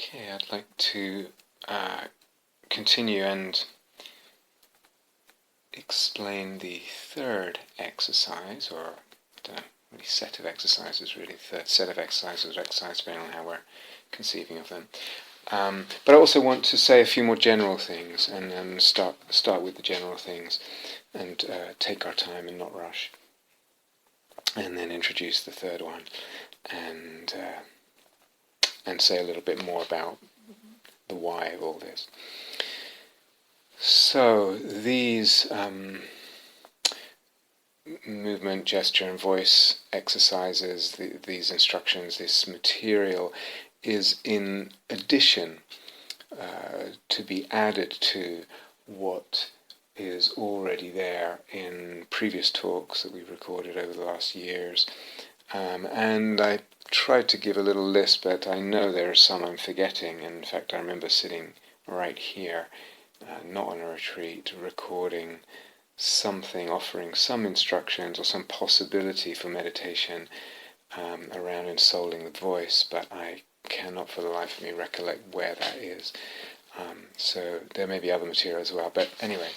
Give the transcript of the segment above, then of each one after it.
Okay, I'd like to continue and explain the third exercise, or I don't know, really set of exercises, really. Third set of exercises, depending on how we're conceiving of them. But I also want to say a few more general things, and start with the general things, and take our time and not rush, and then introduce the third one, and say a little bit more about the why of all this. So these movement, gesture and voice exercises, these instructions, this material is in addition to be added to what is already there in previous talks that we've recorded over the last years. And I tried to give a little list, but I know there are some I'm forgetting. In fact, I remember sitting right here, not on a retreat, recording something, offering some instructions or some possibility for meditation around ensouling the voice, but I cannot for the life of me recollect where that is. So there may be other material as well, but anyway,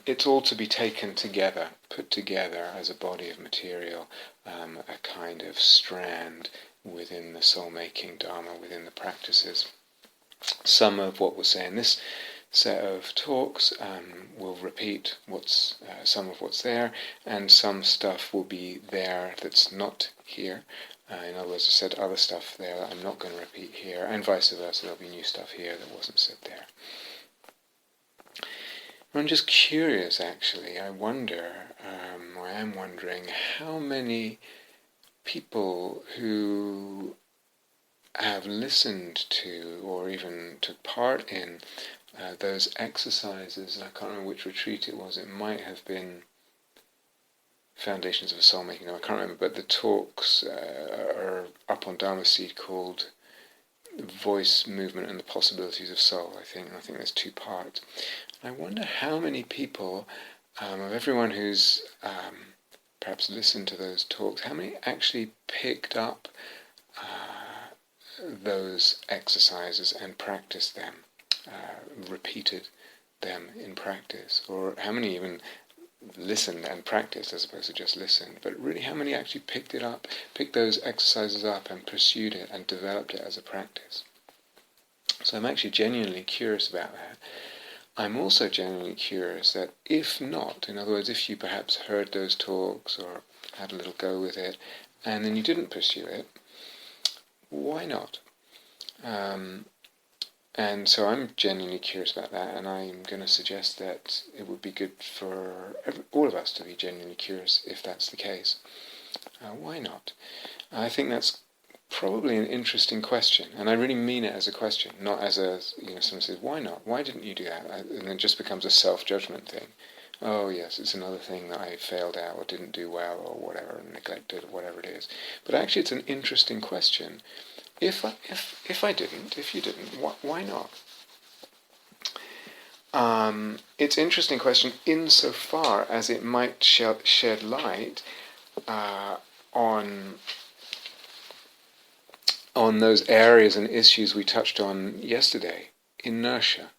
it's all to be taken together, put together as a body of material, a kind of strand within the soul-making dharma, within the practices. Some of what we'll say in this set of talks will repeat some of what's there, and some stuff will be there that's not here. In other words, I said other stuff there that I'm not going to repeat here, and vice versa. There'll be new stuff here that wasn't said there. I'm just curious, actually. I am wondering how many people who have listened to or even took part in those exercises, and I can't remember which retreat it was. It might have been Foundations of a Soul-Making. I can't remember, but the talks are up on Dharma Seed called Voice, Movement and the Possibilities of Soul, I think there's 2 parts. I wonder how many people, of everyone who's perhaps listened to those talks, how many actually picked up those exercises and practiced them, repeated them in practice, or how many even listened and practiced as opposed to just listened, but really how many actually picked those exercises up and pursued it and developed it as a practice. So I'm actually genuinely curious about that. I'm also genuinely curious that if not, in other words, if you perhaps heard those talks or had a little go with it and then you didn't pursue it, why not? And so I'm genuinely curious about that, and I'm going to suggest that it would be good for all of us to be genuinely curious if that's the case. Why not? I think that's probably an interesting question, and I really mean it as a question, not as a, someone says, why not? Why didn't you do that? And it just becomes a self-judgment thing. Oh yes, it's another thing that I failed at or didn't do well or whatever, neglected or whatever it is. But actually it's an interesting question. If you didn't, why not? It's an interesting question insofar as it might shed light on those areas and issues we touched on yesterday. Inertia.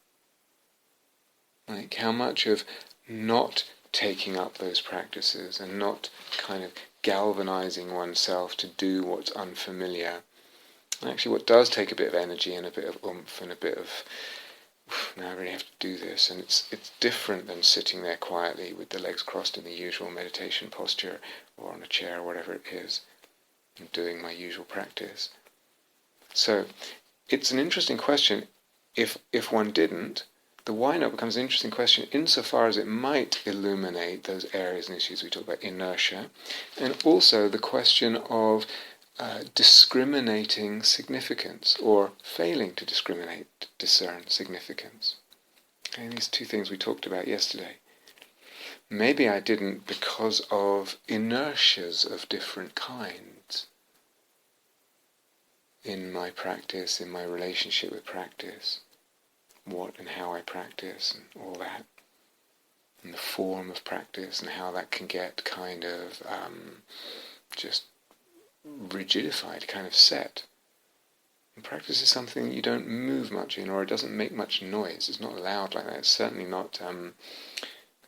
Like how much of not taking up those practices and not kind of galvanizing oneself to do what's unfamiliar. Actually, what does take a bit of energy and a bit of oomph and a bit of, now I really have to do this, and it's different than sitting there quietly with the legs crossed in the usual meditation posture or on a chair or whatever it is, and doing my usual practice. So it's an interesting question. If one didn't, the why not becomes an interesting question insofar as it might illuminate those areas and issues we talked about, inertia, and also the question of discriminating significance or failing to discern significance. Okay, these 2 things we talked about yesterday. Maybe I didn't because of inertias of different kinds in my practice, in my relationship with practice, what and how I practice and all that, and the form of practice and how that can get kind of just rigidified, kind of set. And practice is something you don't move much in, or it doesn't make much noise. It's not loud like that. It's certainly not.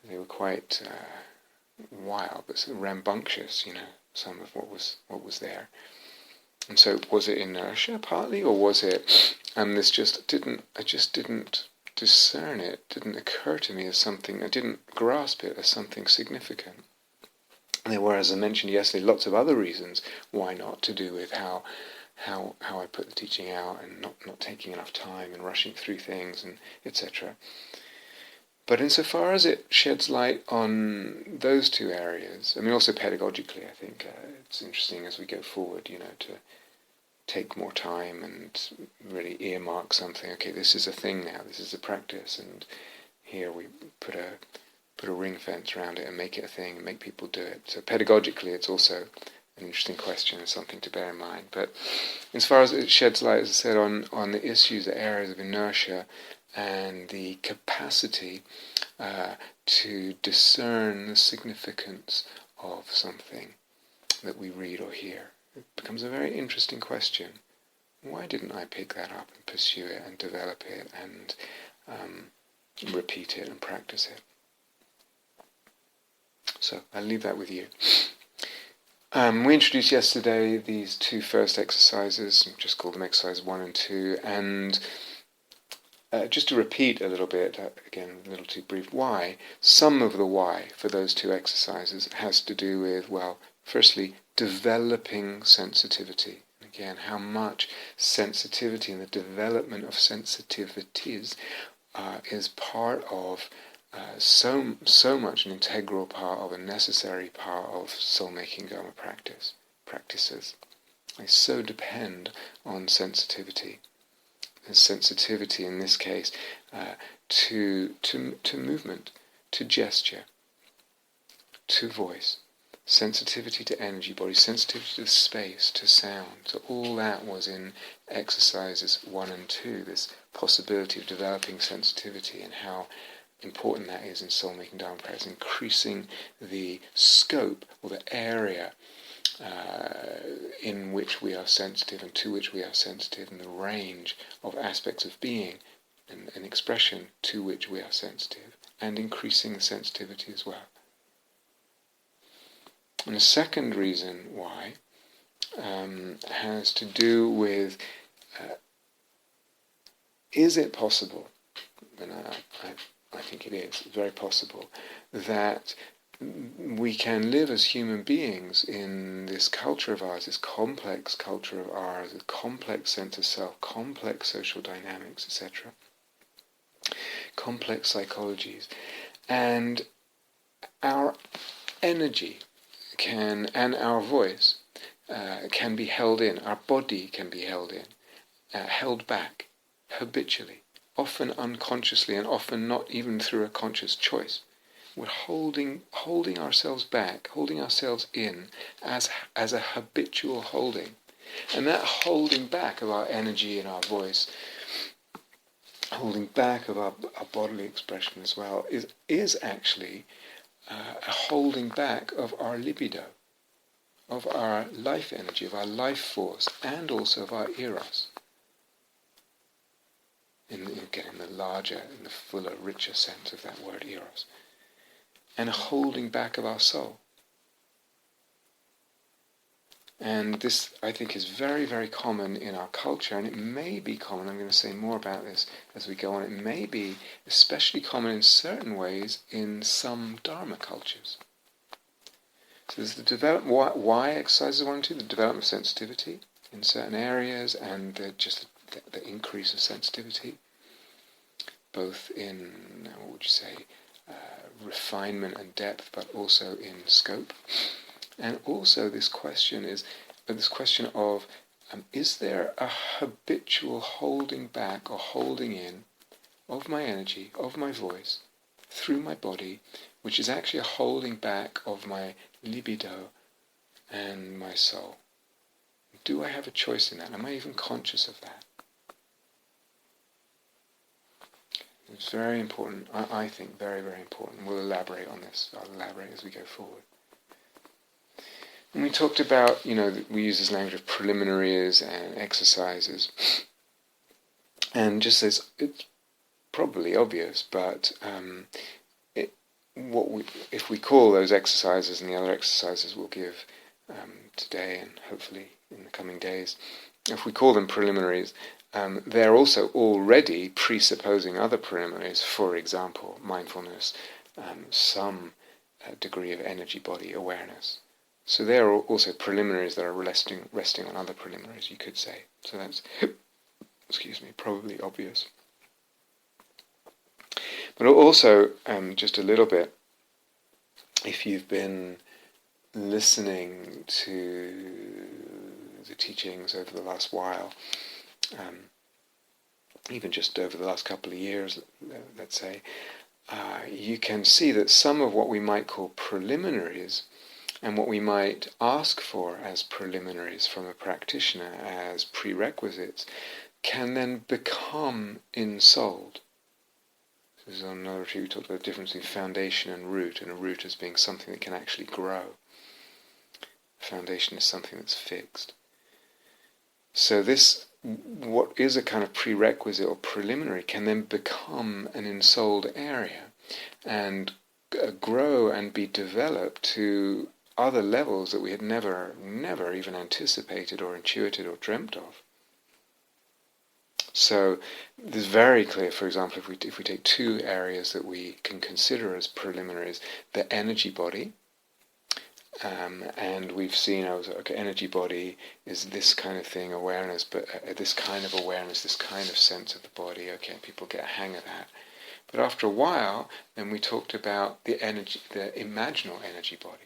They were quite wild, but sort of rambunctious. Some of what was there. And so, was it inertia partly, or was it? This just didn't. I just didn't discern it. Didn't occur to me as something. I didn't grasp it as something significant. And there were, as I mentioned yesterday, lots of other reasons why not, to do with how I put the teaching out, and not taking enough time and rushing through things, and etc. But insofar as it sheds light on those two areas, I mean, also pedagogically, I think it's interesting as we go forward, to take more time and really earmark something. Okay, this is a thing now. This is a practice, and here we put a ring fence around it and make it a thing and make people do it. So pedagogically, it's also an interesting question and something to bear in mind. But as far as it sheds light, as I said, on the issues, the areas of inertia and the capacity to discern the significance of something that we read or hear, it becomes a very interesting question. Why didn't I pick that up and pursue it and develop it and repeat it and practice it? So I'll leave that with you. We introduced yesterday these two first exercises, just called them exercise 1 and 2, and just to repeat a little bit, again a little too brief, why, some of the why for those two exercises has to do with, well, firstly, developing sensitivity. Again, how much sensitivity and the development of sensitivities is part of so much an integral part of, a necessary part of soul-making Dharma practices. They so depend on sensitivity. And sensitivity in this case to movement, to gesture, to voice, sensitivity to energy body, sensitivity to space, to sound. So all that was in exercises 1 and 2, this possibility of developing sensitivity and how important that is in soul-making Dharma practice, increasing the scope or the area in which we are sensitive and to which we are sensitive, and the range of aspects of being and expression to which we are sensitive, and increasing the sensitivity as well. And the second reason why has to do with is it possible, and I think it is very possible, that we can live as human beings in this culture of ours, this complex culture of ours, a complex sense of self, complex social dynamics, etc., complex psychologies, and our energy and our voice can be held in, our body can be held in, held back habitually, often unconsciously, and often not even through a conscious choice. We're holding ourselves back, holding ourselves in as a habitual holding. And that holding back of our energy and our voice, holding back of our bodily expression as well, is actually a holding back of our libido, of our life energy, of our life force, and also of our eros. In the larger, in the fuller, richer sense of that word eros. And a holding back of our soul. And this, I think, is very, very common in our culture, and it may be common, I'm going to say more about this as we go on, it may be especially common in certain ways in some Dharma cultures. So there's the development, why exercises 1 and 2, the development of sensitivity in certain areas, and the increase of sensitivity, both in, what would you say, refinement and depth, but also in scope. And also this question of is there a habitual holding back or holding in of my energy, of my voice, through my body, which is actually a holding back of my libido and my soul? Do I have a choice in that? Am I even conscious of that? It's very important, I think, very, very important. We'll elaborate on this. I'll elaborate as we go forward. And we talked about, we use this language of preliminaries and exercises. And just as it's probably obvious, but if we call those exercises and the other exercises we'll give today and hopefully in the coming days, if we call them preliminaries, they're also already presupposing other preliminaries, for example, mindfulness, some degree of energy body awareness. So they are also preliminaries that are resting on other preliminaries, you could say. So that's, probably obvious. But also, just a little bit, if you've been listening to the teachings over the last while, even just over the last couple of years, let's say, you can see that some of what we might call preliminaries and what we might ask for as preliminaries from a practitioner as prerequisites can then become ensouled. This is on another retreat we talked about the difference between foundation and a root as being something that can actually grow. A foundation is something that's fixed. So this, what is a kind of prerequisite or preliminary, can then become an ensouled area and grow and be developed to other levels that we had never even anticipated or intuited or dreamt of. So this is very clear, for example, if we take two areas that we can consider as preliminaries, the energy body, and we've seen, energy body is this kind of thing, awareness, but this kind of awareness, this kind of sense of the body, people get a hang of that. But after a while, then we talked about the imaginal energy body,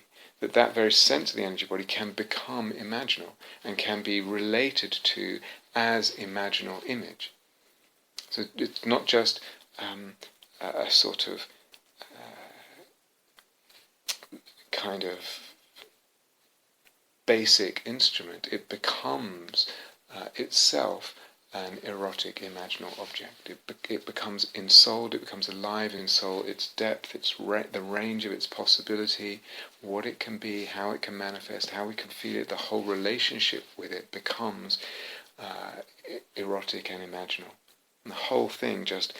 that very sense of the energy body can become imaginal and can be related to as imaginal image. So it's not just a sort of kind of basic instrument. It becomes itself an erotic imaginal object. It becomes ensouled, it becomes alive in soul, its depth, the range of its possibility, what it can be, how it can manifest, how we can feel it, the whole relationship with it becomes erotic and imaginal. And the whole thing just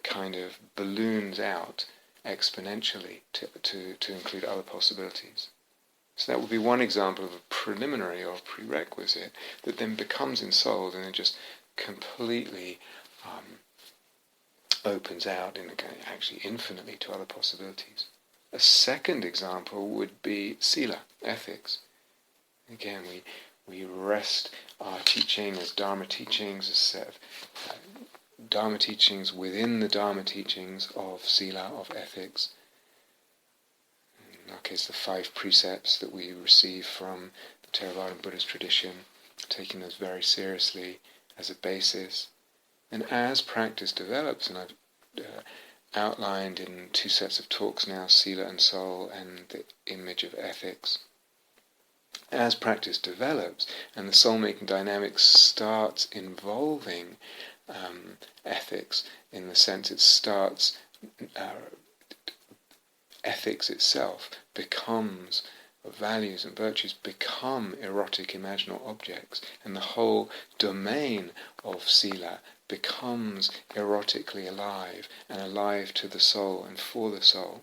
kind of balloons out exponentially to include other possibilities. So that would be one example of a preliminary or prerequisite that then becomes ensouled and then just completely opens out actually infinitely to other possibilities. A second example would be sila, ethics. Again, we rest our teaching as dharma teachings, as a set of dharma teachings within the dharma teachings of sila, of ethics. In our case, the 5 precepts that we receive from the Theravadan Buddhist tradition, taking those very seriously as a basis. And as practice develops, and I've outlined in 2 sets of talks now, Sila and Soul and the image of ethics, as practice develops and the soul-making dynamics starts involving ethics, in the sense it starts... ethics itself becomes, values and virtues become erotic imaginal objects, and the whole domain of sila becomes erotically alive and alive to the soul and for the soul.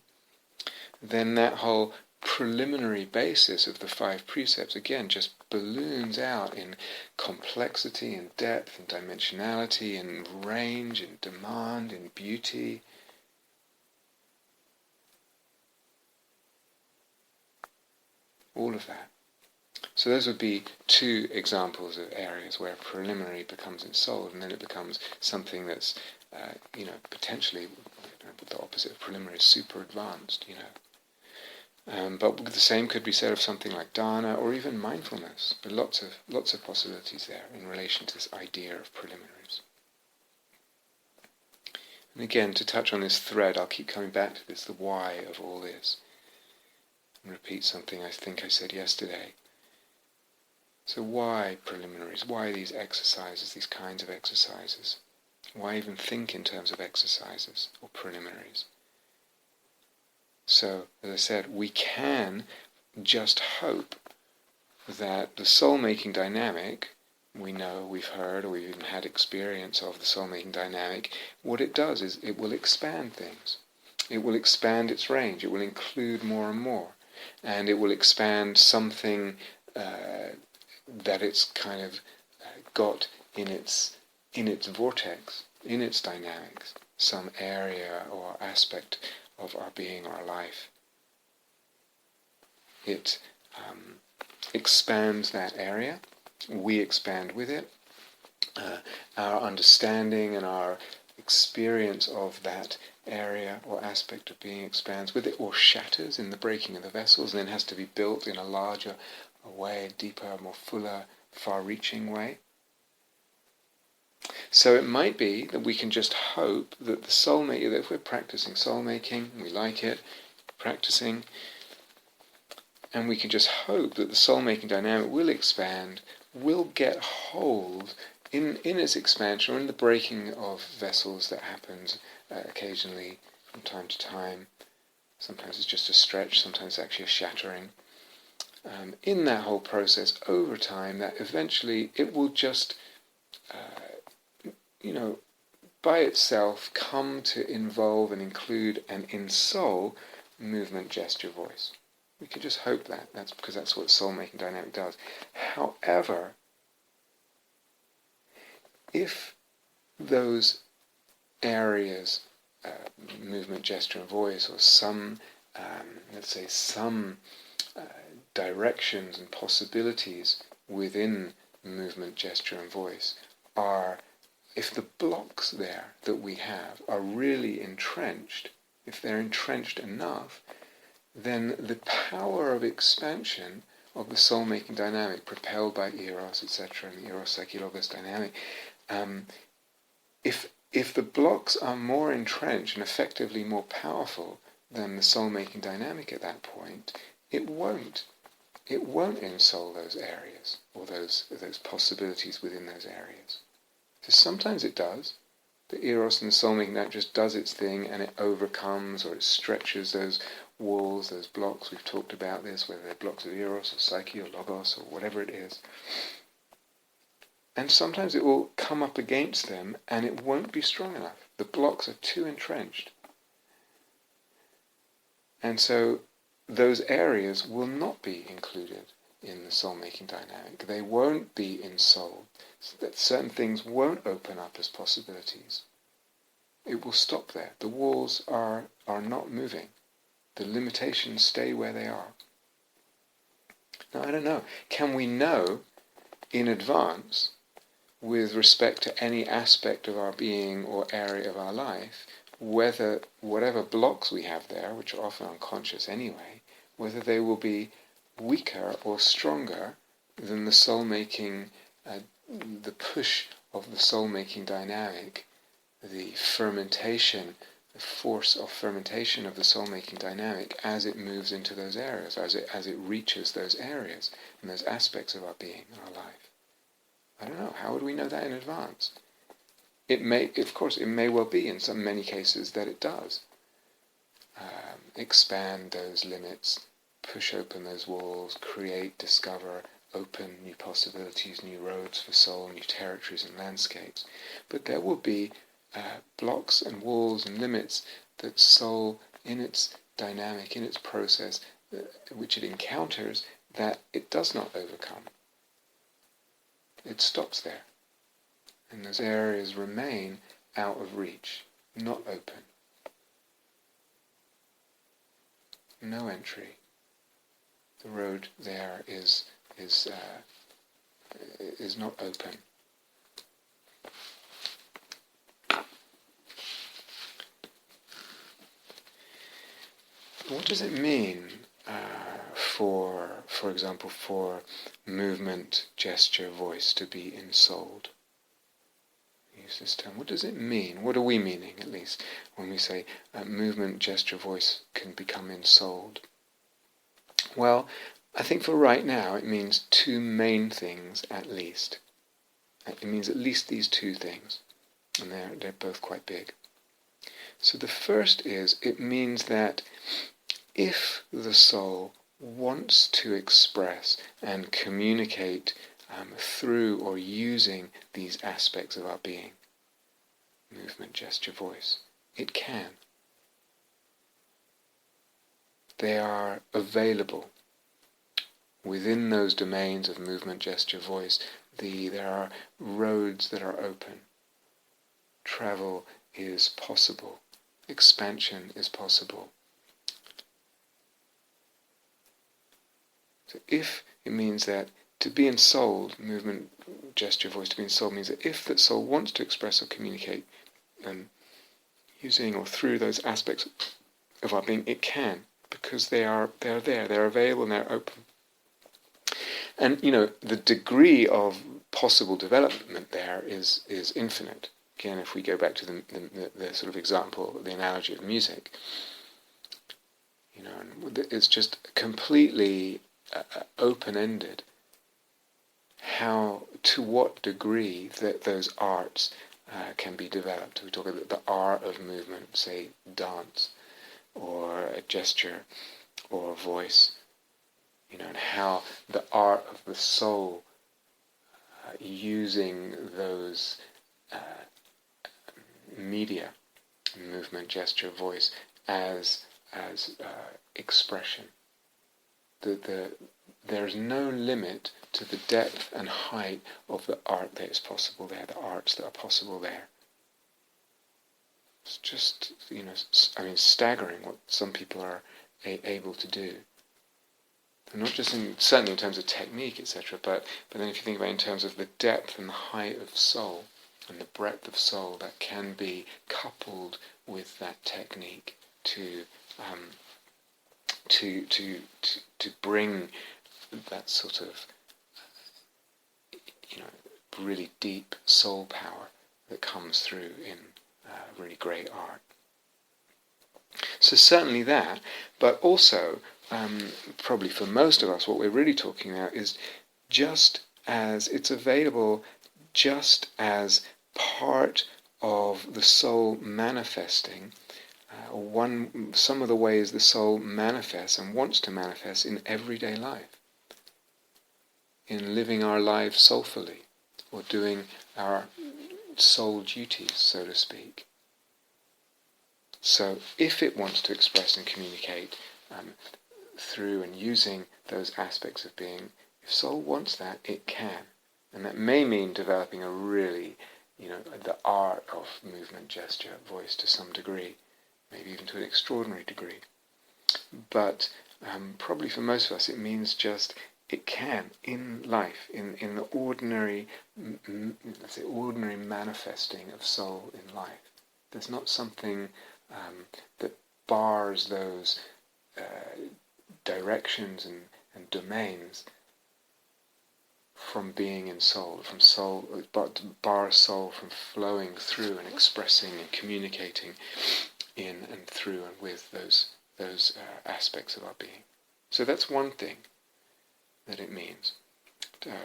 Then that whole preliminary basis of the 5 precepts again just balloons out in complexity and depth and dimensionality and range and demand and beauty. All of that. So those would be 2 examples of areas where a preliminary becomes ensouled, and then it becomes something that's, potentially the opposite of preliminary, super advanced, But the same could be said of something like dharma or even mindfulness. But lots of possibilities there in relation to this idea of preliminaries. And again, to touch on this thread, I'll keep coming back to this, the why of all this. And repeat something I think I said yesterday. So why preliminaries? Why these exercises, these kinds of exercises? Why even think in terms of exercises or preliminaries? So, as I said, we can just hope that the soul-making dynamic, we know, we've heard, or we've even had experience of the soul-making dynamic, what it does is it will expand things. It will expand its range. It will include more and more. And it will expand something that it's kind of got in its vortex, in its dynamics, some area or aspect of our being, our life. It expands that area. We expand with it. Our understanding and our experience of that area or aspect of being expands with it, or shatters in the breaking of the vessels, and then has to be built in a larger way, deeper, more fuller, far-reaching way. So it might be that we can just hope that the soulmate, that if we're practicing soul-making, we like it, practicing, and we can just hope that the soul-making dynamic will expand, will get hold in its expansion, or in the breaking of vessels that happens occasionally from time to time. Sometimes it's just a stretch, sometimes it's actually a shattering. In that whole process, over time, that eventually it will just, by itself come to involve and include and ensoul movement, gesture, voice. We can just hope that. That's because that's what soul-making dynamic does. However, if those areas, movement, gesture, and voice, or some, let's say, some directions and possibilities within movement, gesture, and voice are, if the blocks there that we have are really entrenched, if they're entrenched enough, then the power of expansion of the soul-making dynamic, propelled by eros, etc., and the eros psyche-logos dynamic, if the blocks are more entrenched and effectively more powerful than the soul-making dynamic at that point, it won't ensoul those areas, or those possibilities within those areas. So sometimes it does. The eros and the soul-making dynamic just does its thing, and it overcomes or it stretches those walls, those blocks. We've talked about this, whether they're blocks of eros or psyche or logos or whatever it is. And sometimes it will come up against them and it won't be strong enough. The blocks are too entrenched. And so those areas will not be included in the soul-making dynamic. They won't be ensouled. So that certain things won't open up as possibilities. It will stop there. The walls are not moving. The limitations stay where they are. Now, I don't know. Can we know in advance, with respect to any aspect of our being or area of our life, whether whatever blocks we have there, which are often unconscious anyway, whether they will be weaker or stronger than the soul-making, the push of the soul-making dynamic, the fermentation, the force of fermentation of the soul-making dynamic as it moves into those areas, as it reaches those areas and those aspects of our being and our life. I don't know. How would we know that in advance? It may well be in many cases that it does. Expand those limits, push open those walls, create, discover, open new possibilities, new roads for soul, new territories and landscapes. But there will be blocks and walls and limits that soul, in its dynamic, in its process, which it encounters, that it does not overcome. It stops there. And those areas remain out of reach, not open. No entry. The road there is not open. What does it mean for example, for movement, gesture, voice to be ensouled? Use this term. What does it mean? What are we meaning, at least, when we say movement, gesture, voice can become ensouled? Well, I think for right now it means two main things at least. It means at least these two things, and they're both quite big. So the first is, it means that if the soul wants to express and communicate through or using these aspects of our being, movement, gesture, voice, it can. They are available within those domains of movement, gesture, voice. There are roads that are open. Travel is possible. Expansion is possible. So if it means that to be ensouled, movement, gesture, voice, to be ensouled means that if that soul wants to express or communicate using or through those aspects of our being, it can, because they're there, they're available and they're open. And the degree of possible development there is infinite. Again, if we go back to the sort of example, the analogy of music, it's just completely open-ended to what degree that those arts can be developed. We talk about the art of movement, say dance, or a gesture, or a voice, and how the art of the soul using those media, movement, gesture, voice, as expression. There's no limit to the depth and height of the art that is possible there, the arts that are possible there. It's just, staggering what some people are able to do. And not just certainly in terms of technique, etc., but then if you think about it in terms of the depth and the height of soul and the breadth of soul that can be coupled with that technique to bring that sort of really deep soul power that comes through in really great art. So certainly that, but also probably for most of us what we're really talking about is just as it's available, just as part of the soul manifesting, some of the ways the soul manifests and wants to manifest in everyday life, in living our lives soulfully, or doing our soul duties, so to speak. So if it wants to express and communicate through and using those aspects of being, if soul wants that, it can. And that may mean developing a really, the art of movement, gesture, voice to some degree, maybe even to an extraordinary degree. But probably for most of us it means just it can, in life, in the ordinary, let's say ordinary manifesting of soul in life. There's not something that bars those directions and domains from being in soul, but bars soul from flowing through and expressing and communicating in and through and with those aspects of our being. So that's one thing that it means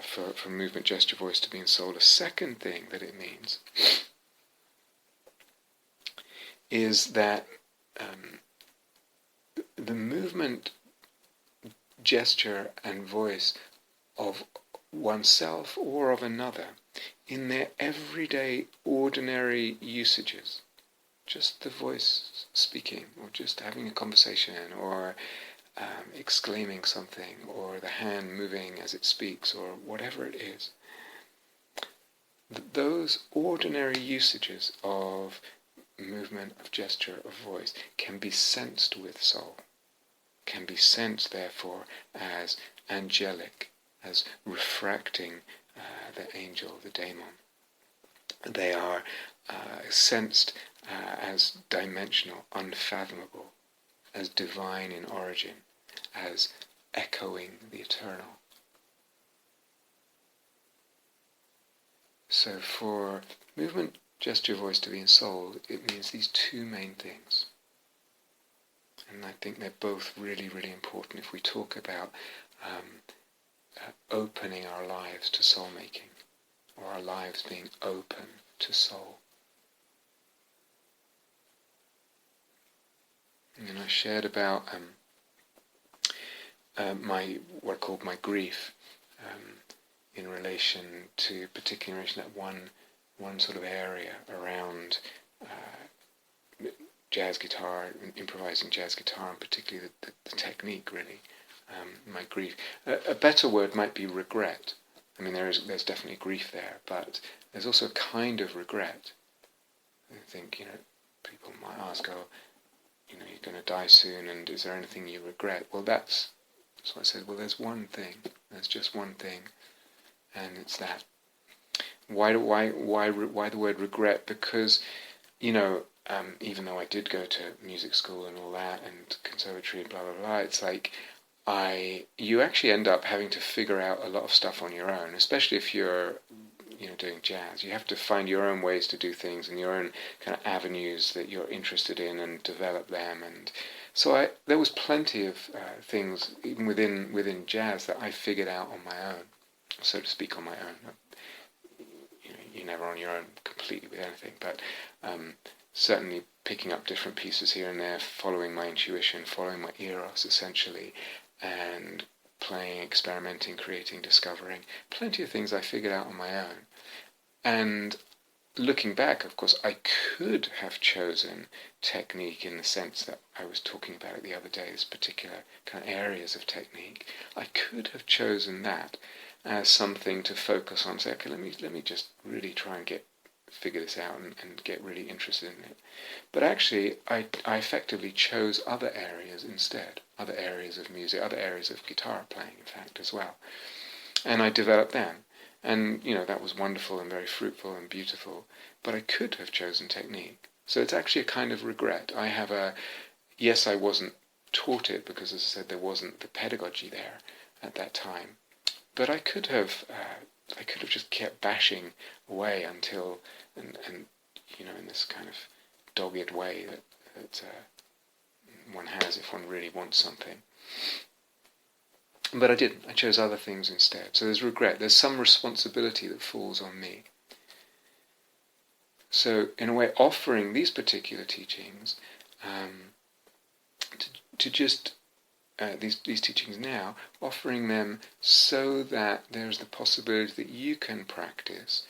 for movement, gesture, voice to be in soul. A second thing that it means is that the movement, gesture and voice of oneself or of another in their everyday ordinary usages, just the voice speaking, or just having a conversation, or exclaiming something, or the hand moving as it speaks, or whatever it is, those ordinary usages of movement, of gesture, of voice can be sensed with soul, can be sensed therefore as angelic, as refracting the angel, the daemon. They are sensed as dimensional, unfathomable, as divine in origin, as echoing the eternal. So for movement, gesture, voice to be ensouled, it means these two main things. And I think they're both really, really important if we talk about opening our lives to soul-making, or our lives being open to soul. And I shared about what I called my grief in relation to, particularly in relation to that one sort of area around jazz guitar, improvising jazz guitar, and particularly the technique, really. My grief. A better word might be regret. I mean, there's definitely grief there, but there's also a kind of regret. I think, people might ask, you're going to die soon, and is there anything you regret? Well, that's what I said. Well, there's one thing. There's just one thing, and it's that. Why the word regret? Because, even though I did go to music school and all that, and conservatory and blah blah blah, it's like you actually end up having to figure out a lot of stuff on your own, especially if you're doing jazz. You have to find your own ways to do things and your own kind of avenues that you're interested in and develop them. And so there was plenty of things even within jazz that I figured out on my own, so to speak, on my own. You're never on your own completely with anything, but certainly picking up different pieces here and there, following my intuition, following my eros essentially, and playing, experimenting, creating, discovering. Plenty of things I figured out on my own. And looking back, of course, I could have chosen technique in the sense that I was talking about it the other day, this particular kind of areas of technique. I could have chosen that as something to focus on. Say, okay, let me just really try and figure this out and get really interested in it. But actually, I effectively chose other areas instead, other areas of music, other areas of guitar playing, in fact, as well. And I developed them. And, that was wonderful and very fruitful and beautiful. But I could have chosen technique. So it's actually a kind of regret. Yes, I wasn't taught it because, as I said, there wasn't the pedagogy there at that time. But I could have just kept bashing away until, and in this kind of dogged way that one has if one really wants something. But I didn't. I chose other things instead. So there's regret. There's some responsibility that falls on me. So in a way, offering these particular teachings, to just these teachings now, offering them so that there's the possibility that you can practice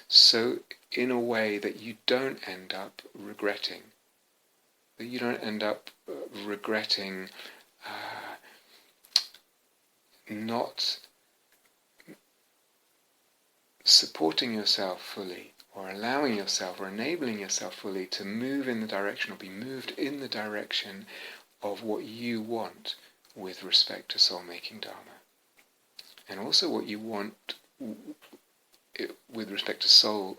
so in a way that you don't end up regretting. That you don't end up regretting not supporting yourself fully, or allowing yourself, or enabling yourself fully to move in the direction, or be moved in the direction of what you want with respect to soul-making dharma. And also what you want with respect to soul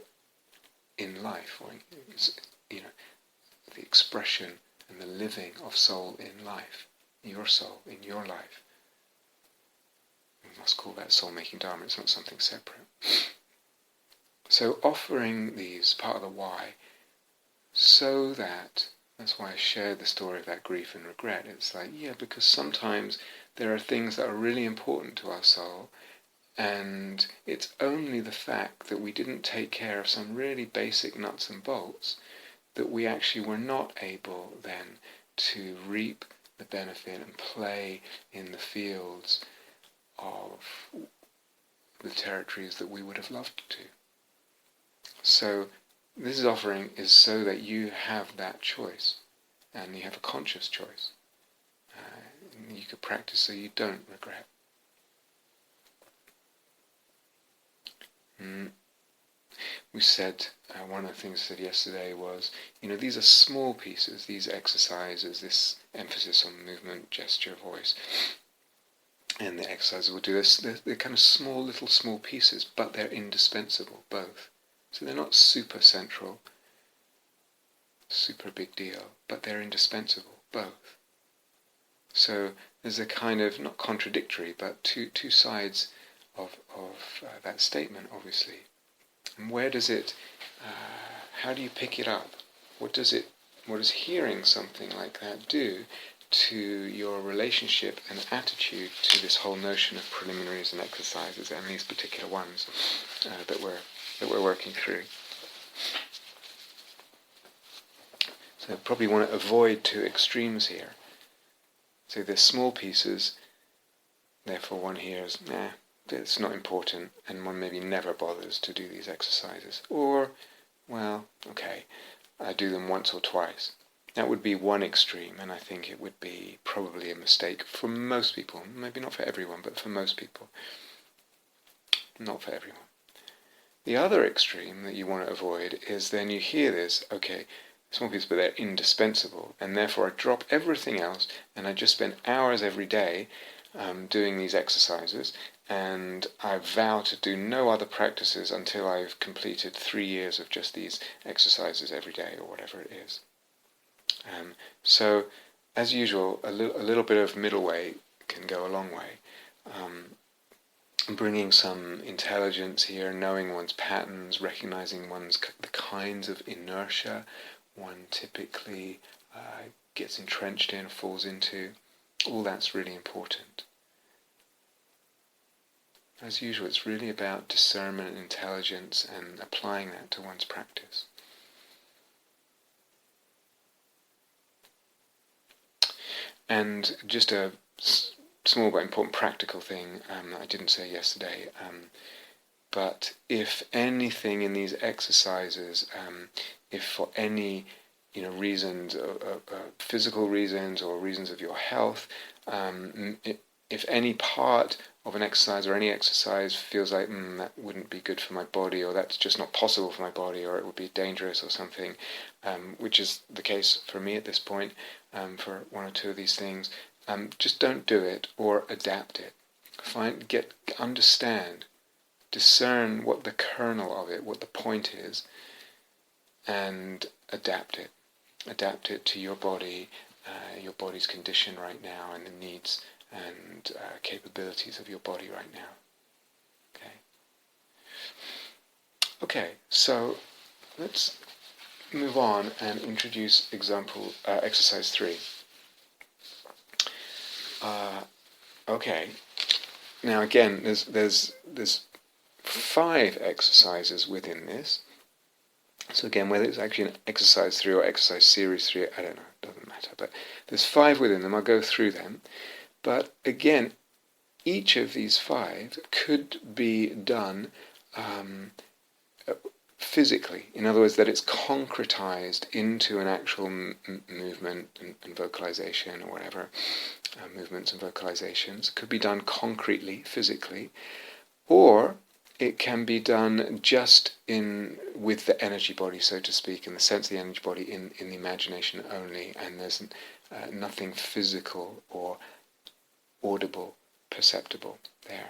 in life, or the expression and the living of soul in life, your soul in your life. We must call that soul-making dharma. It's not something separate. So offering these, part of the why, so that's why I shared the story of that grief and regret. It's like, because sometimes there are things that are really important to our soul, and it's only the fact that we didn't take care of some really basic nuts and bolts that we actually were not able then to reap the benefit and play in the fields of the territories that we would have loved to. So this offering is so that you have that choice, and you have a conscious choice. You could practice so you don't regret. We said, one of the things I said yesterday was, these are small pieces, these exercises, this emphasis on movement, gesture, voice, and the exercises will do this. They're kind of small pieces, but they're indispensable, both. So they're not super central, super big deal, but they're indispensable, both. So there's a kind of, not contradictory, but two sides of that statement, obviously. And where does it, how do you pick it up? What does hearing something like that do to your relationship and attitude to this whole notion of preliminaries and exercises, and these particular ones that we're working through? So I probably want to avoid two extremes here. So there's small pieces, therefore one hears, it's not important, and one maybe never bothers to do these exercises. Or, well, okay, I do them once or twice. That would be one extreme, and I think it would be probably a mistake for most people. Maybe not for everyone, but for most people. Not for everyone. The other extreme that you want to avoid is then you hear this, okay, small pieces, but they're indispensable, and therefore I drop everything else, and I just spend hours every day doing these exercises, and I vow to do no other practices until I've completed 3 years of just these exercises every day, or whatever it is. So, as usual, a little bit of middle way can go a long way. Bringing some intelligence here, knowing one's patterns, recognizing the kinds of inertia one typically gets entrenched in, falls into, all that's really important. As usual, it's really about discernment and intelligence and applying that to one's practice. And just a small but important practical thing that I didn't say yesterday, but if anything in these exercises, if for any reasons, physical reasons or reasons of your health, if any part of an exercise or any exercise feels like that wouldn't be good for my body, or that's just not possible for my body, or it would be dangerous or something, which is the case for me at this point, for one or two of these things, just don't do it or adapt it. Understand, discern what the kernel of it, what the point is, and adapt it. Adapt it to your body, your body's condition right now, and the needs and capabilities of your body right now. Okay, so let's move on and introduce exercise 3. Okay, now again, there's 5 exercises within this. So again, whether it's actually an exercise 3 or exercise series 3, I don't know, it doesn't matter. But there's 5 within them. I'll go through them. But again, each of these 5 could be done physically. In other words, that it's concretized into an actual movement and vocalization or whatever, movements and vocalizations. It could be done concretely, physically, or it can be done just with the energy body, so to speak, in the sense of the energy body in the imagination only, and there's nothing physical or audible, perceptible there.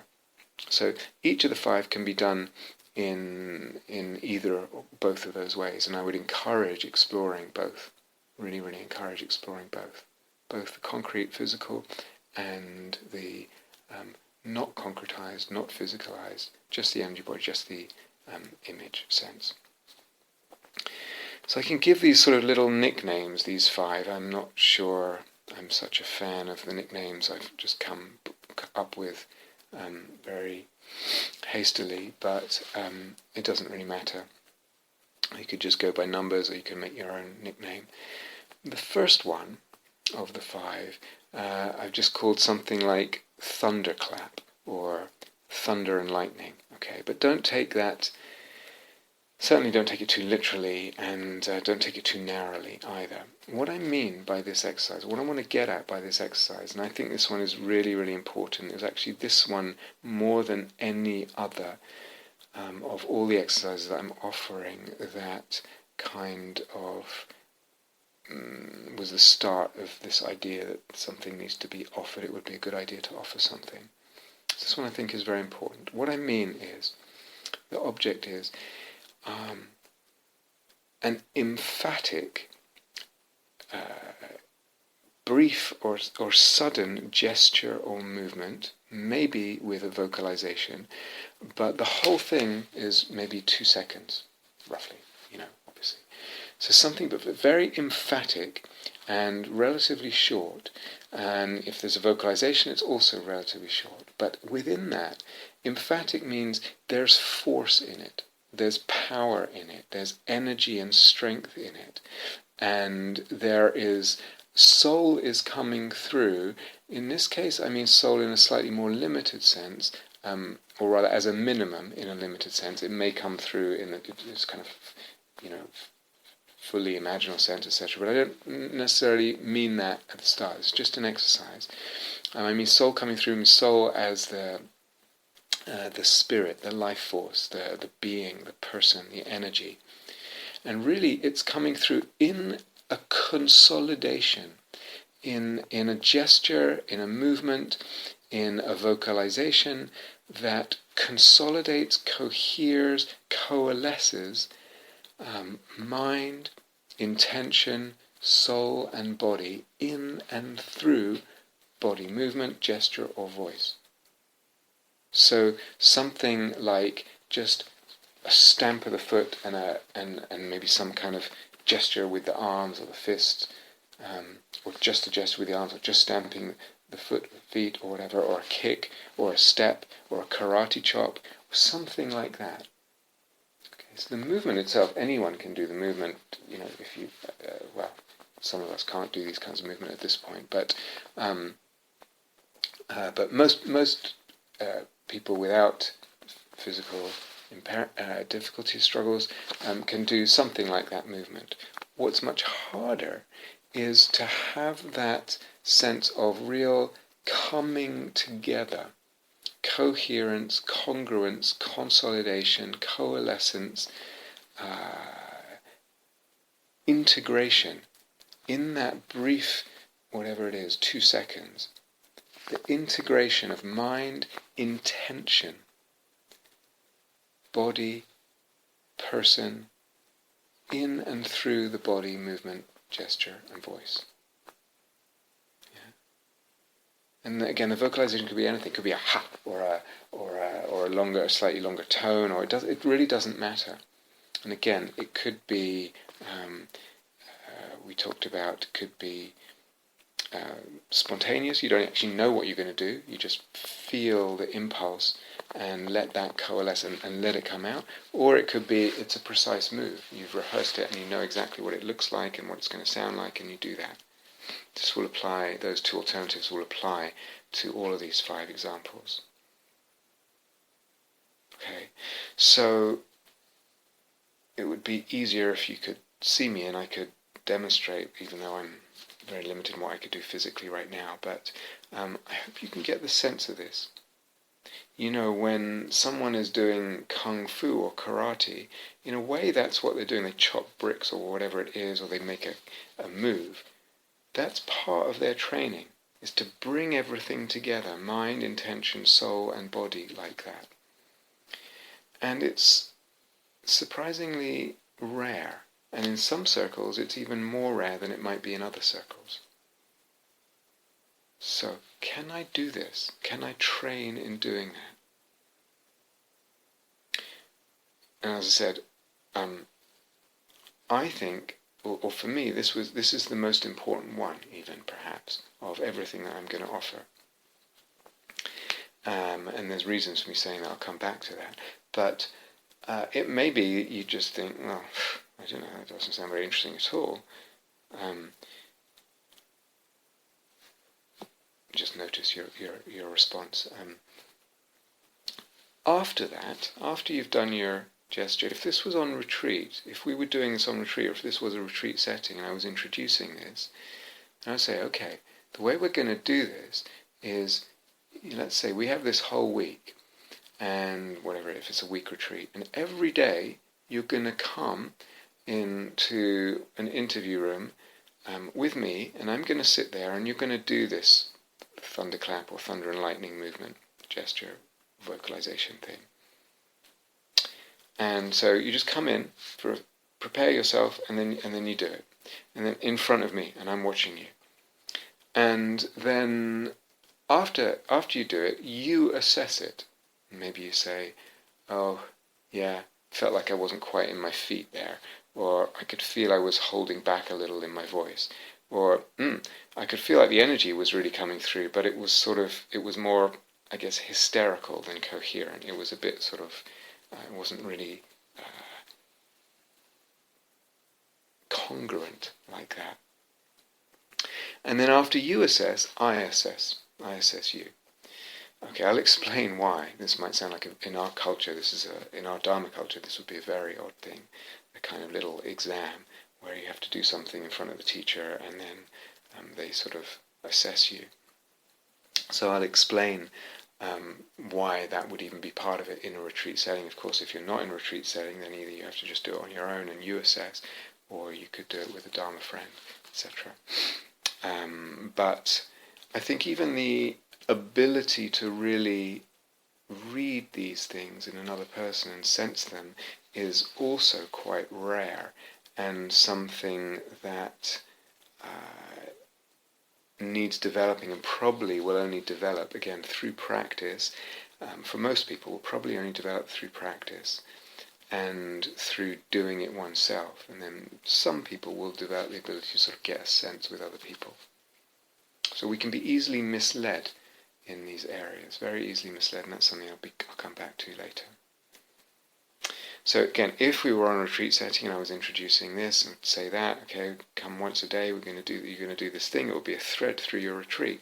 So each of the 5 can be done in either or both of those ways, and I would encourage exploring both. Really, really encourage exploring both the concrete, physical, and the not concretized, not physicalized, just the energy body, just the image sense. So I can give these sort of little nicknames, these 5. I'm not sure I'm such a fan of the nicknames I've just come up with very hastily, but it doesn't really matter. You could just go by numbers, or you can make your own nickname. The first one of the 5 I've just called something like thunderclap or thunder and lightning. Okay, but don't take that. Certainly don't take it too literally, and don't take it too narrowly either. What I mean by this exercise, what I want to get at by this exercise, and I think this one is really, really important, is actually this one more than any other of all the exercises that I'm offering, that kind of was the start of this idea that something needs to be offered. It would be a good idea to offer something. This one I think is very important. What I mean is, the object is an emphatic, brief or sudden gesture or movement, maybe with a vocalization, but the whole thing is maybe 2 seconds, roughly, obviously. So something but very emphatic and relatively short, and if there's a vocalization, it's also relatively short. But within that, emphatic means there's force in it. There's power in it, there's energy and strength in it, and there is soul is coming through. In this case, I mean soul in a slightly more limited sense, or rather as a minimum in a limited sense. It may come through in this kind of, fully imaginal sense, etc. But I don't necessarily mean that at the start. It's just an exercise. I mean soul coming through, means soul as the spirit, the life force, the being, the person, the energy. And really it's coming through in a consolidation, in a gesture, in a movement, in a vocalization that consolidates, coheres, coalesces mind, intention, soul and body in and through body movement, gesture or voice. So something like just a stamp of the foot and maybe some kind of gesture with the arms or the fists, or just a gesture with the arms, or just stamping the feet or whatever, or a kick or a step or a karate chop, or something like that. So the movement itself, anyone can do the movement, if you, some of us can't do these kinds of movement at this point, but most people without physical difficulties, struggles, can do something like that movement. What's much harder is to have that sense of real coming together, coherence, congruence, consolidation, coalescence, integration in that brief, whatever it is, 2 seconds. The integration of mind, intention, body, person, in and through the body, movement, gesture and voice. And again, the vocalization could be anything. It could be a ha or a slightly longer tone, or it really doesn't matter. And again, it could be we talked about could be spontaneous. You don't actually know what you're going to do. You just feel the impulse and let that coalesce and let it come out. Or it could be it's a precise move. You've rehearsed it and you know exactly what it looks like and what it's going to sound like, and you do that. This will apply, those 2 alternatives will apply to all of these 5 examples. Okay, so it would be easier if you could see me and I could demonstrate, even though I'm very limited in what I could do physically right now, but I hope you can get the sense of this. When someone is doing kung fu or karate, in a way that's what they're doing. They chop bricks or whatever it is, or they make a move. That's part of their training, is to bring everything together, mind, intention, soul and body like that. And it's surprisingly rare, and in some circles it's even more rare than it might be in other circles. So, can I do this? Can I train in doing that? And as I said, I think, or for me, this is the most important one, even perhaps, of everything that I'm going to offer. And there's reasons for me saying that. I'll come back to that. But it may be you just think, well, I don't know, that doesn't sound very interesting at all. Just notice your response. After that, after you've done your gesture, if this was on retreat, if we were doing this on retreat, or if this was a retreat setting and I was introducing this, and I say, okay, the way we're going to do this is, let's say we have this whole week, and whatever, if it's a week retreat, and every day you're going to come into an interview room with me, and I'm going to sit there, and you're going to do this thunderclap or thunder and lightning movement, gesture, vocalization thing. And so you just come in, prepare yourself, and then you do it. And then in front of me, and I'm watching you. And then after you do it, you assess it. Maybe you say, oh, yeah, felt like I wasn't quite in my feet there. Or I could feel I was holding back a little in my voice. Or I could feel like the energy was really coming through, but it was more, I guess, hysterical than coherent. It was a bit sort of, it wasn't really congruent like that. And then after you assess, I assess. I assess you. Okay, I'll explain why. This might sound like in our culture, in our dharma culture, this would be a very odd thing, a kind of little exam where you have to do something in front of the teacher and then they sort of assess you. So I'll explain why that would even be part of it in a retreat setting. Of course, if you're not in a retreat setting, then either you have to just do it on your own and you assess, or you could do it with a dharma friend, etc. But I think even the ability to really read these things in another person and sense them is also quite rare, and something that needs developing, and probably will only develop again through practice. For most people, will probably only develop through practice and through doing it oneself, and then some people will develop the ability to sort of get a sense with other people. So we can be easily misled in these areas, very easily misled, and that's something I'll come back to later. So again, if we were on a retreat setting and I was introducing this and would say that, okay, come once a day, you're going to do this thing, it will be a thread through your retreat.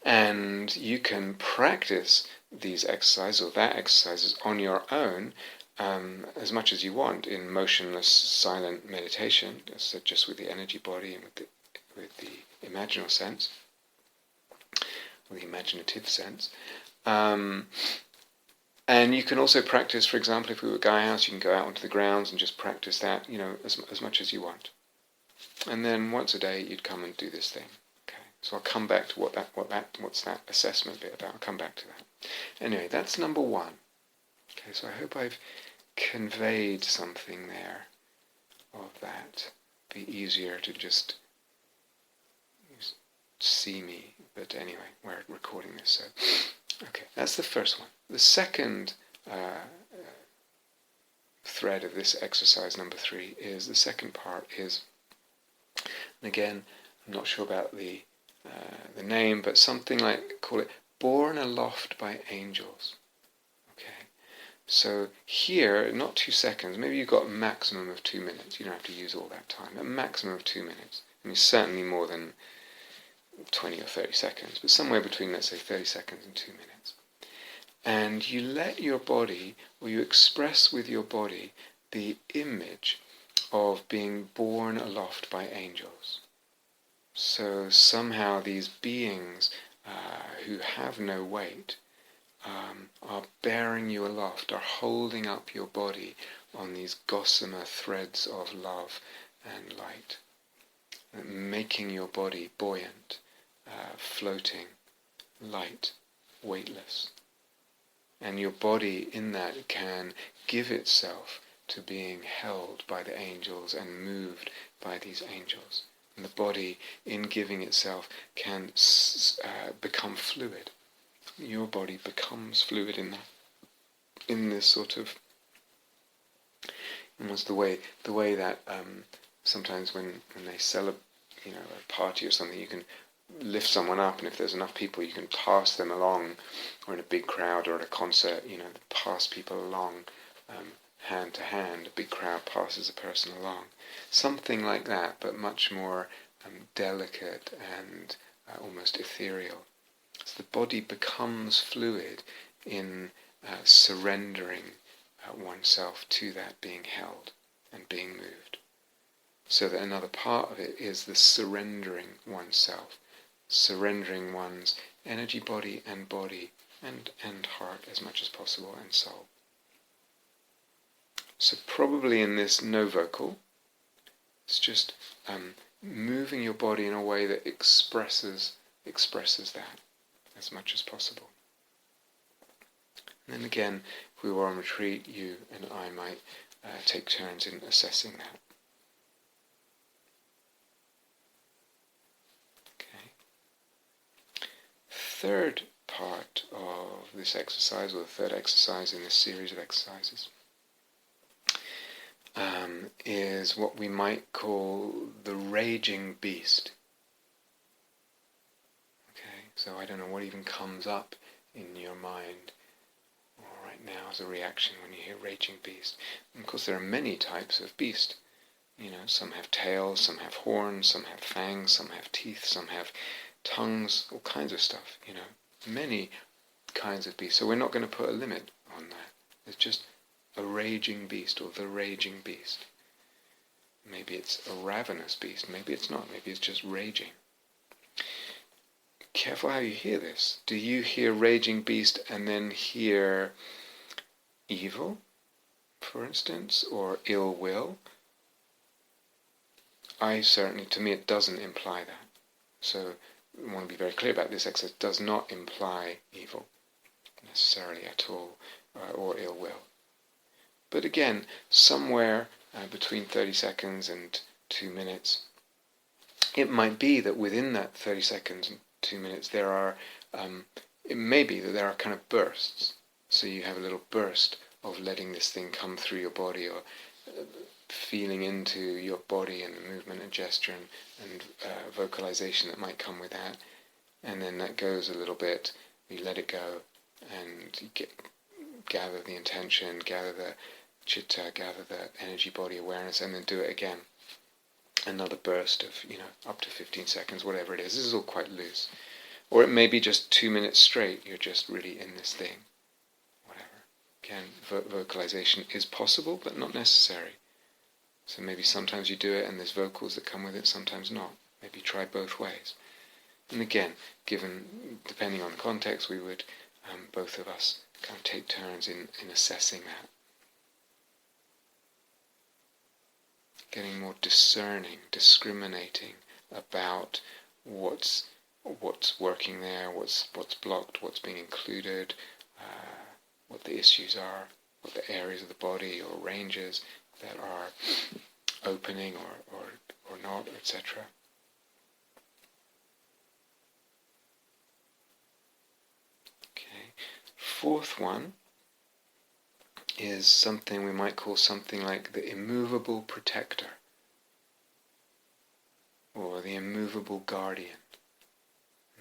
And you can practice these exercises or that exercises on your own as much as you want in motionless, silent meditation, so just with the energy body and with the imaginal sense, or the imaginative sense. And you can also practice, for example, if we were at Gaia House, you can go out onto the grounds and just practice that, as much as you want. And then once a day, you'd come and do this thing. Okay. So I'll come back to what's that assessment bit about. I'll come back to that. Anyway, that's number one. Okay, so I hope I've conveyed something there of that. Be easier to just see me. But anyway, we're recording this, so okay, that's the first one. The second thread of this exercise number 3 is, the second part is, and again, I'm not sure about the name, but something like, call it borne aloft by angels. Okay, so here, not 2 seconds, maybe you've got a maximum of 2 minutes. You don't have to use all that time. A maximum of 2 minutes. I mean, certainly more than 20 or 30 seconds, but somewhere between, let's say, 30 seconds and 2 minutes. And you let your body, or you express with your body, the image of being borne aloft by angels. So somehow these beings who have no weight are bearing you aloft, are holding up your body on these gossamer threads of love and light, making your body buoyant, floating, light, weightless. And your body in that can give itself to being held by the angels and moved by these angels. And the body, in giving itself, can become fluid. Your body becomes fluid in that, in this sort of, almost the way that sometimes when they celebrate, a party or something, you can lift someone up, and if there's enough people, you can pass them along, or in a big crowd or at a concert, pass people along hand to hand. A big crowd passes a person along. Something like that, but much more delicate and almost ethereal. So the body becomes fluid in surrendering oneself to that being held and being moved. So that another part of it is the surrendering oneself, surrendering one's energy body and heart as much as possible, and soul. So probably in this no vocal, it's just moving your body in a way that expresses that as much as possible. And then again, if we were on retreat, you and I might take turns in assessing that. Third part of this exercise, or the third exercise in this series of exercises, is what we might call the raging beast. Okay, so I don't know what even comes up in your mind right now as a reaction when you hear raging beast. And of course there are many types of beast. Some have tails, some have horns, some have fangs, some have teeth, some have tongues, all kinds of stuff, many kinds of beasts. So we're not going to put a limit on that. It's just a raging beast, or the raging beast. Maybe it's a ravenous beast, maybe it's not, maybe it's just raging. Careful how you hear this. Do you hear raging beast and then hear evil, for instance, or ill will? To me it doesn't imply that. So I want to be very clear about this. Exercise does not imply evil necessarily at all, or ill will. But again, somewhere between 30 seconds and 2 minutes, it might be that within that 30 seconds and 2 minutes it may be that there are kind of bursts. So you have a little burst of letting this thing come through your body, or feeling into your body and the movement and gesture and vocalization that might come with that. And then that goes a little bit, you let it go, and you gather the intention, gather the chitta, gather the energy body awareness, and then do it again. Another burst of, up to 15 seconds, whatever it is. This is all quite loose. Or it may be just 2 minutes straight, you're just really in this thing. Whatever. Again, vocalization is possible, but not necessary. So maybe sometimes you do it and there's vocals that come with it, sometimes not. Maybe try both ways. And again, depending on the context, we would, both of us, kind of take turns in assessing that. Getting more discerning, discriminating about what's working there, what's blocked, what's being included, what the issues are, what the areas of the body or ranges that are opening or not, etc. Okay. Fourth one is something we might call something like the immovable protector, or the immovable guardian.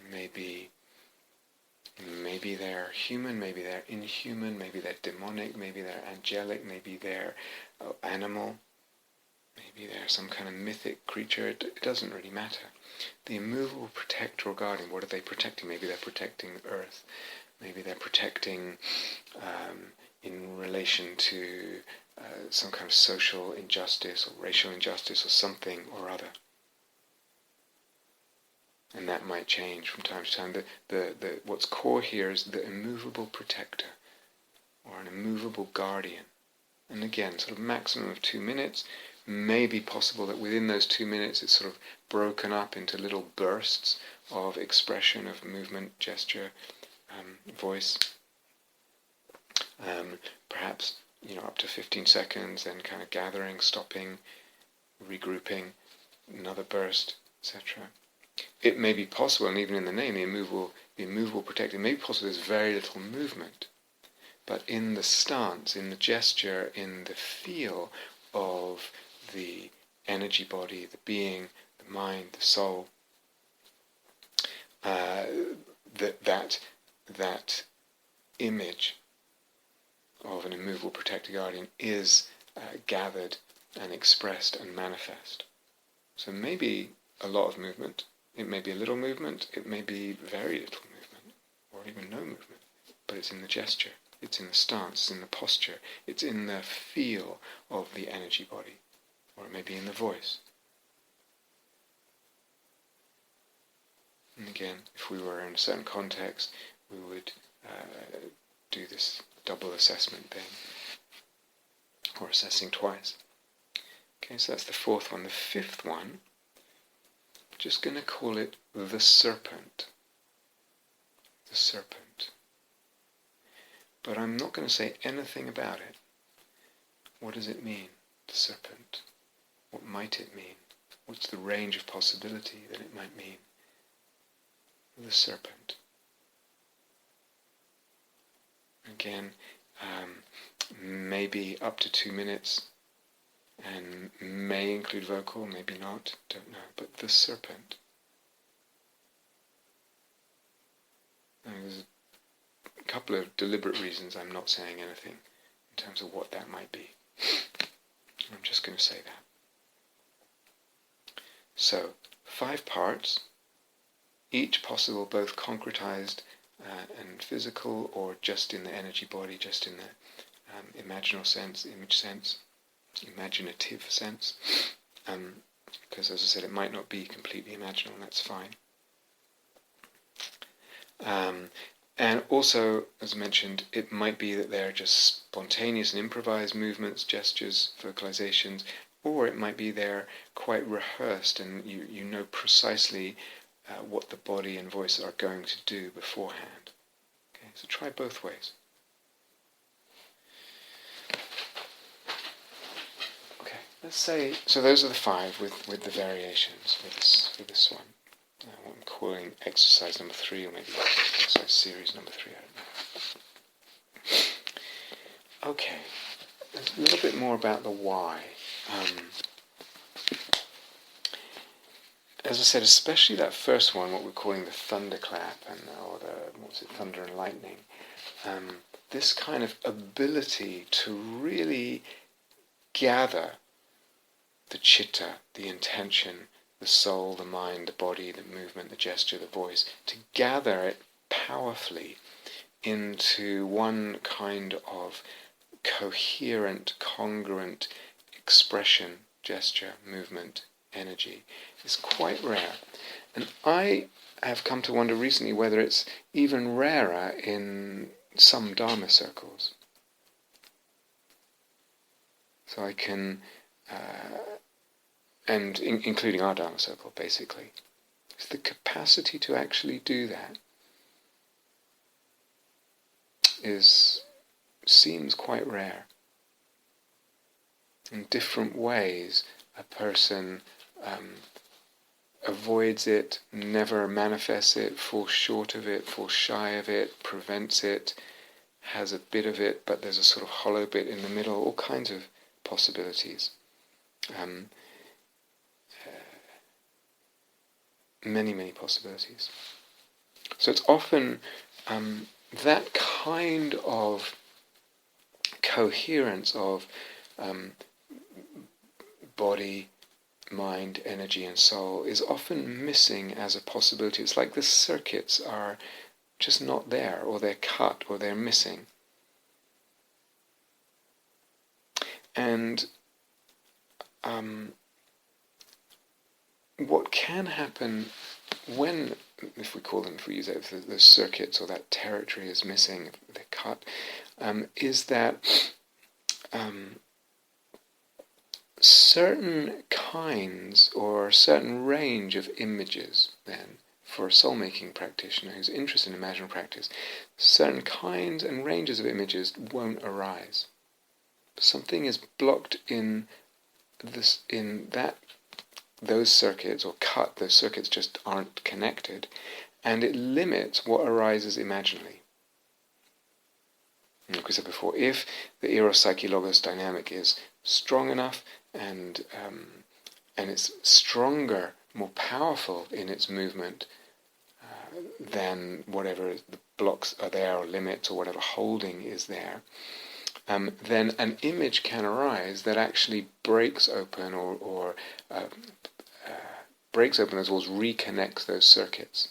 Maybe they're human, maybe they're inhuman, maybe they're demonic, maybe they're angelic, maybe they're animal, maybe they're some kind of mythic creature. It doesn't really matter. The immovable protector or guardian, what are they protecting? Maybe they're protecting the earth, maybe they're protecting in relation to some kind of social injustice or racial injustice or something or other. And that might change from time to time. What's core here is the immovable protector, or an immovable guardian. And again, sort of maximum of 2 minutes. May be possible that within those 2 minutes it's sort of broken up into little bursts of expression, of movement, gesture, voice. Perhaps, up to 15 seconds, then kind of gathering, stopping, regrouping, another burst, etc. It may be possible, and even in the name, the immovable protector, it may be possible there's very little movement. But in the stance, in the gesture, in the feel of the energy body, the being, the mind, the soul, that image of an immovable protector guardian is gathered and expressed and manifest. So maybe a lot of movement, it may be a little movement, it may be very little movement, or even no movement, but it's in the gesture, it's in the stance, it's in the posture, it's in the feel of the energy body, or it may be in the voice. And again, if we were in a certain context, we would do this double assessment thing, or assessing twice. Okay, so that's the fourth one. The fifth one, I'm just going to call it the serpent. The serpent. But I'm not going to say anything about it. What does it mean, the serpent? What might it mean? What's the range of possibility that it might mean? The serpent. Again, maybe up to 2 minutes, and may include vocal, maybe not, don't know, but the serpent. And there's a couple of deliberate reasons I'm not saying anything in terms of what that might be. I'm just going to say that. So 5 parts, each possible, both concretized and physical, or just in the energy body, just in the imaginal sense, image sense, imaginative sense. Because, as I said, it might not be completely imaginal, and that's fine. And also, as I mentioned, it might be that they're just spontaneous and improvised movements, gestures, vocalizations, or it might be they're quite rehearsed and you know precisely what the body and voice are going to do beforehand. Okay, so try both ways. Okay, let's say, so those are the 5 with the variations for this one. What I'm calling exercise number 3, or maybe exercise series number 3, I don't know. Okay, a little bit more about the why. As I said, especially that first one, what we're calling the thunderclap, or the thunder and lightning, this kind of ability to really gather the chitta, the intention, the soul, the mind, the body, the movement, the gesture, the voice, to gather it powerfully into one kind of coherent, congruent expression, gesture, movement, energy, is quite rare. And I have come to wonder recently whether it's even rarer in some Dharma circles. So I can... and including our Dharma circle, basically. It's the capacity to actually do that seems quite rare. In different ways, a person avoids it, never manifests it, falls short of it, falls shy of it, prevents it, has a bit of it, but there's a sort of hollow bit in the middle, all kinds of possibilities. Many possibilities. So it's often that kind of coherence of body, mind, energy and soul is often missing as a possibility. It's like the circuits are just not there, or they're cut, or they're missing. And what can happen when, if we use it, if the circuits or that territory is missing, if they're cut, is that certain kinds or certain range of images, then, for a soul-making practitioner who's interested in imaginal practice, certain kinds and ranges of images won't arise. Something is blocked in those circuits, or cut, those circuits just aren't connected, and it limits what arises imaginally. Like we said before, if the eros psyche logos dynamic is strong enough and it's stronger, more powerful in its movement than whatever the blocks are there, or limits, or whatever holding is there, then an image can arise that actually breaks open or breaks open those walls, reconnects those circuits.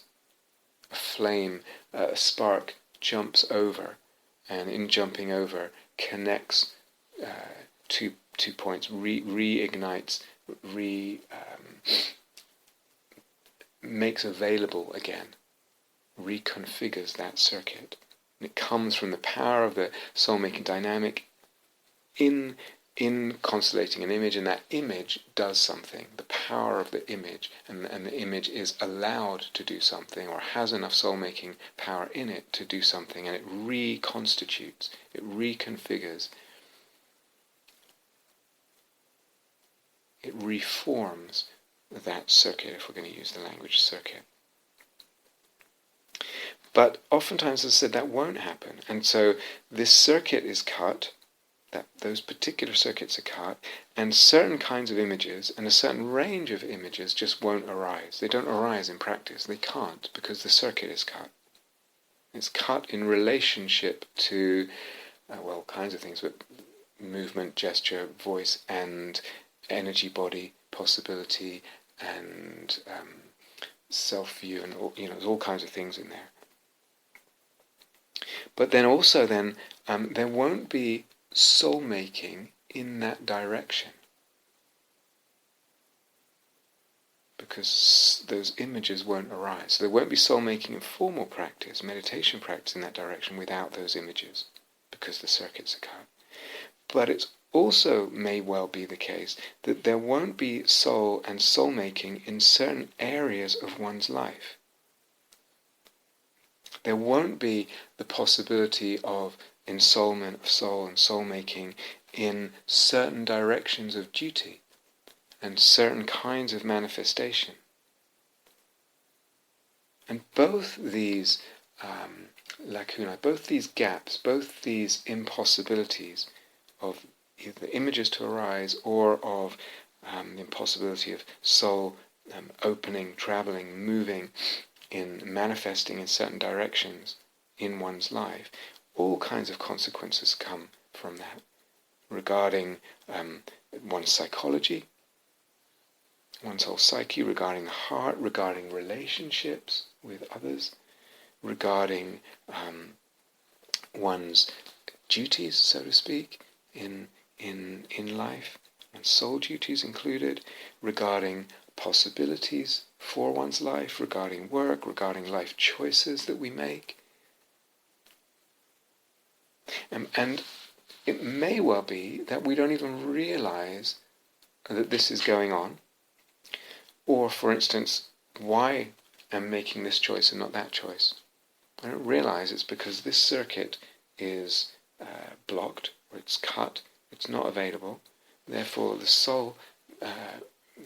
A flame, a spark jumps over, and in jumping over connects two points, reignites, makes available again, reconfigures that circuit. And it comes from the power of the soul-making dynamic in constellating an image, and that image does something. The power of the image, and the image is allowed to do something, or has enough soul-making power in it to do something, and it reconstitutes, it reconfigures, it reforms that circuit, if we're going to use the language circuit. But oftentimes, as I said, that won't happen, and so this circuit is cut, that those particular circuits are cut, and certain kinds of images and a certain range of images just won't arise. They don't arise in practice. They can't, because the circuit is cut. It's cut in relationship to, all kinds of things, but movement, gesture, voice, and energy, body, possibility, and self-view, and there's all kinds of things in there. But then also there won't be soul-making in that direction, because those images won't arise. So there won't be soul-making in formal practice, meditation practice in that direction without those images, because the circuits are cut. But it also may well be the case that there won't be soul and soul-making in certain areas of one's life. There won't be the possibility of ensoulment of soul and soul-making in certain directions of duty and certain kinds of manifestation. And both these lacunae, both these gaps, both these impossibilities of either images to arise or of the impossibility of soul opening, traveling, moving, in manifesting in certain directions in one's life, all kinds of consequences come from that, regarding one's psychology, one's whole psyche, regarding the heart, regarding relationships with others, regarding one's duties, so to speak, in life, and soul duties included, regarding possibilities for one's life, regarding work, regarding life choices that we make. And it may well be that we don't even realize that this is going on, or, for instance, why am I making this choice and not that choice? I don't realize it's because this circuit is blocked, or it's cut, it's not available. Therefore, the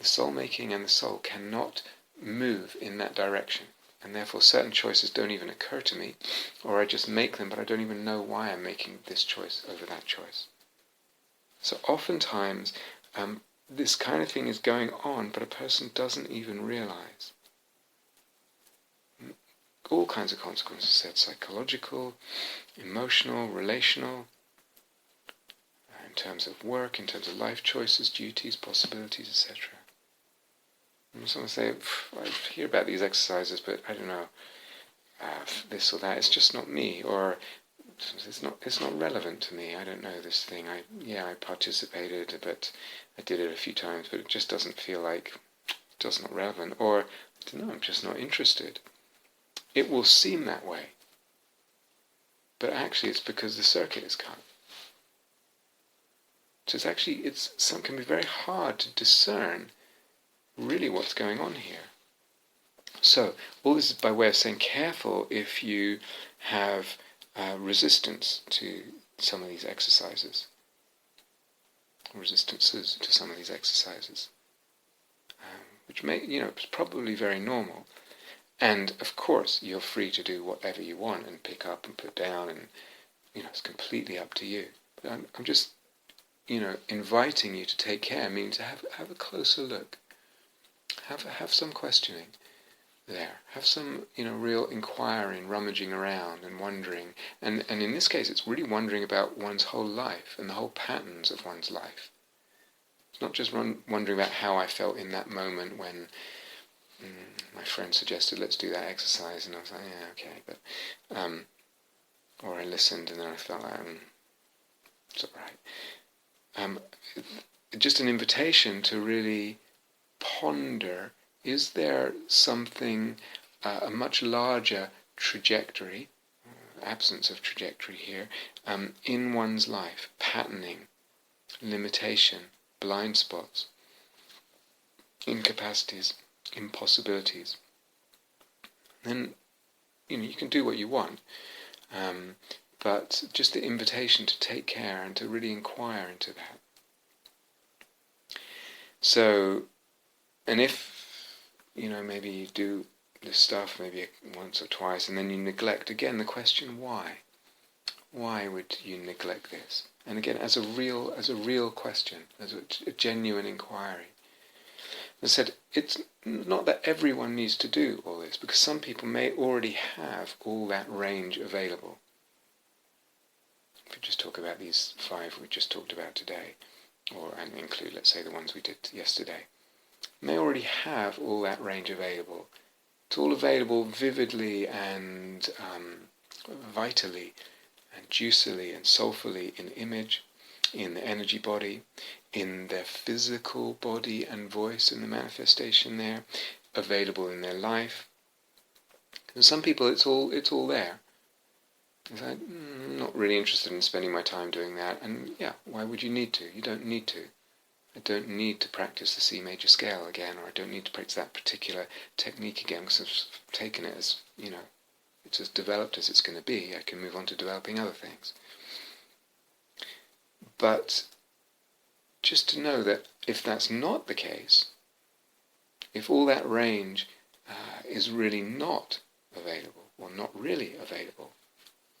soul-making and the soul cannot move in that direction. And therefore certain choices don't even occur to me, or I just make them, but I don't even know why I'm making this choice over that choice. So oftentimes, this kind of thing is going on, but a person doesn't even realize. All kinds of consequences said: psychological, emotional, relational, in terms of work, in terms of life choices, duties, possibilities, etc. And someone say, I hear about these exercises, but I don't know, this or that, it's just not me, or it's not relevant to me, I don't know this thing, I participated, but I did it a few times, but it just doesn't feel like, it's just not relevant, or, I don't know, I'm just not interested. It will seem that way, but actually it's because the circuit is cut. So it can be very hard to discern really what's going on here. So all this is by way of saying, careful if you have resistance to some of these exercises, resistances to some of these exercises, which it's probably very normal. And of course, you're free to do whatever you want and pick up and put down, and it's completely up to you. But I'm just inviting you to take care, meaning to have a closer look. Have some questioning there. Have some, real inquiring, rummaging around and wondering. And in this case, it's really wondering about one's whole life and the whole patterns of one's life. It's not just wondering about how I felt in that moment when my friend suggested, let's do that exercise, and I was like, yeah, okay, but, or I listened and then I felt like, it's all right. Just an invitation to really ponder, is there something, a much larger trajectory, absence of trajectory here, in one's life, patterning, limitation, blind spots, incapacities, impossibilities. Then, you can do what you want, but just the invitation to take care and to really inquire into that. So, and if, maybe you do this stuff maybe once or twice, and then you neglect, again, the question, why? Why would you neglect this? And again, as a real question, as a genuine inquiry. As I said, it's not that everyone needs to do all this, because some people may already have all that range available. If we just talk about these 5 we just talked about today, and include, let's say, the ones we did yesterday. may already have all that range available. It's all available vividly and vitally and juicily and soulfully in image, in the energy body, in their physical body and voice in the manifestation there, available in their life. And some people it's all there. It's like, I'm not really interested in spending my time doing that, and yeah, why would you need to? You don't need to. I don't need to practice the C major scale again, or I don't need to practice that particular technique again, because I've taken it as, it's as developed as it's going to be. I can move on to developing other things. But just to know that if that's not the case, if all that range is really not available, or not really available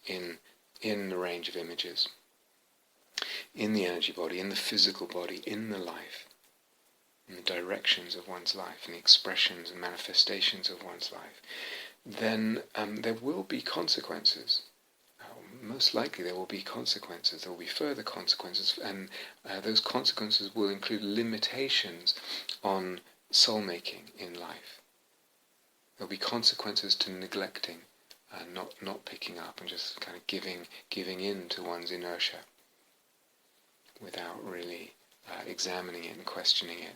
in the range of images, in the energy body, in the physical body, in the life, in the directions of one's life, and the expressions and manifestations of one's life, then there will be consequences. Most likely there will be consequences. There will be further consequences, and those consequences will include limitations on soulmaking in life. There will be consequences to neglecting, not picking up, and just kind of giving in to one's inertia without really examining it and questioning it.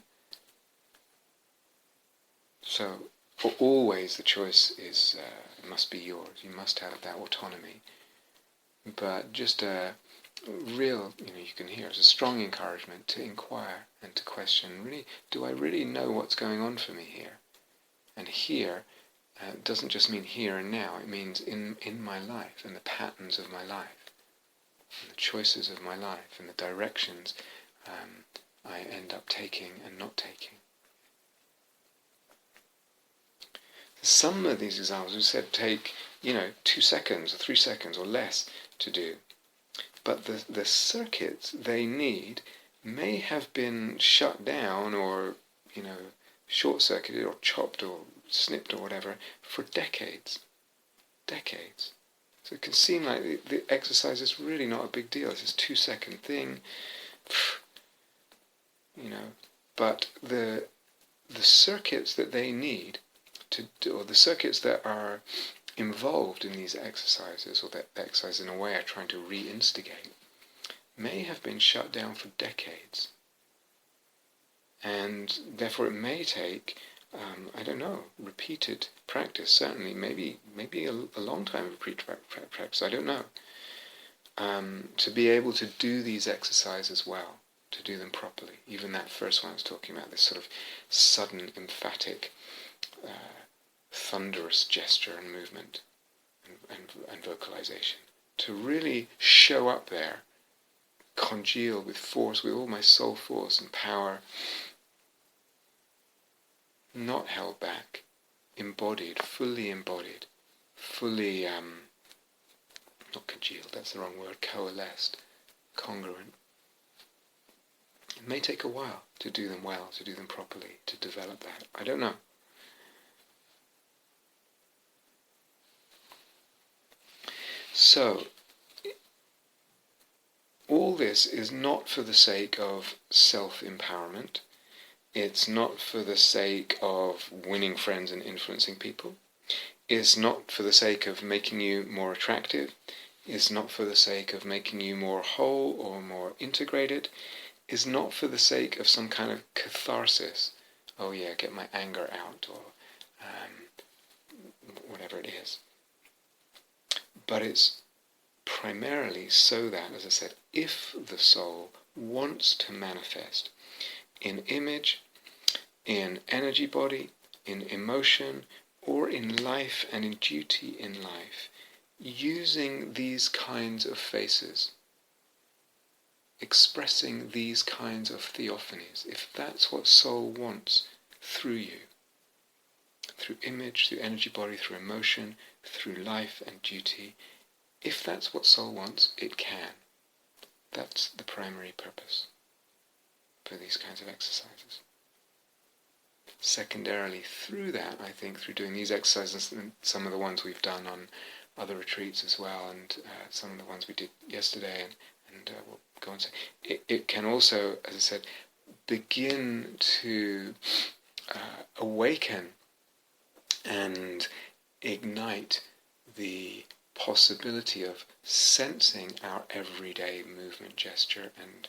So, for always the choice must be yours. You must have that autonomy. But just a real, you can hear, it's a strong encouragement to inquire and to question, really, do I really know what's going on for me here? And here doesn't just mean here and now, it means in my life, and the patterns of my life, and the choices of my life, and the directions I end up taking and not taking. Some of these examples we said take 2 seconds or 3 seconds or less to do, but the circuits they need may have been shut down or short-circuited or chopped or snipped or whatever for decades. So it can seem like the exercise is really not a big deal. It's this 2-second thing, but the circuits that they need to do, or the circuits that are involved in these exercises, or that exercise in a way are trying to reinstigate, may have been shut down for decades. And therefore it may take, repeated practice, certainly, maybe a long time of repeated practice, I don't know, to be able to do these exercises well, to do them properly. Even that first one I was talking about, this sort of sudden, emphatic, thunderous gesture and movement and vocalization, to really show up there, congeal with force, with all my soul force and power, not held back, embodied, fully, not congealed, that's the wrong word, coalesced, congruent. It may take a while to do them well, to do them properly, to develop that. I don't know. So, all this is not for the sake of self-empowerment. It's not for the sake of winning friends and influencing people. It's not for the sake of making you more attractive. It's not for the sake of making you more whole or more integrated. It's not for the sake of some kind of catharsis. Oh yeah, get my anger out, or whatever it is. But it's primarily so that, as I said, if the soul wants to manifest in image, in energy body, in emotion, or in life and in duty in life, using these kinds of faces, expressing these kinds of theophanies, if that's what soul wants through you, through image, through energy body, through emotion, through life and duty, if that's what soul wants, it can. That's the primary purpose for these kinds of exercises. Secondarily, through that, I think, through doing these exercises, and some of the ones we've done on other retreats as well, and some of the ones we did yesterday, and we'll go on to, it can also, as I said, begin to awaken and ignite the possibility of sensing our everyday movement, gesture, and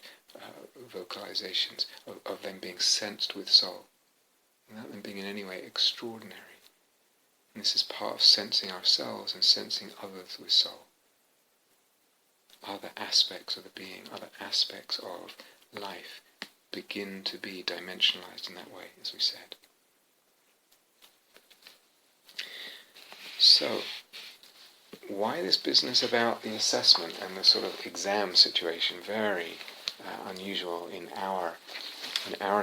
vocalizations, of them being sensed with soul, without them being in any way extraordinary. And this is part of sensing ourselves and sensing others with soul. Other aspects of the being, other aspects of life begin to be dimensionalized in that way, as we said. So, why this business about the assessment and the sort of exam situation? Very unusual in our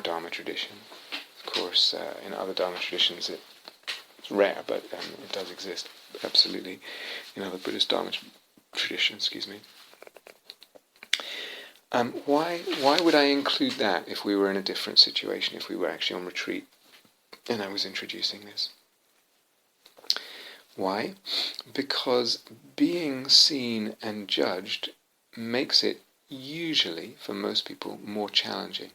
Dharma tradition. Of course, in other Dharma traditions it's rare, but it does exist absolutely in other Buddhist Dharma traditions. Why would I include that if we were in a different situation, if we were actually on retreat and I was introducing this? Why? Because being seen and judged makes it usually, for most people, more challenging.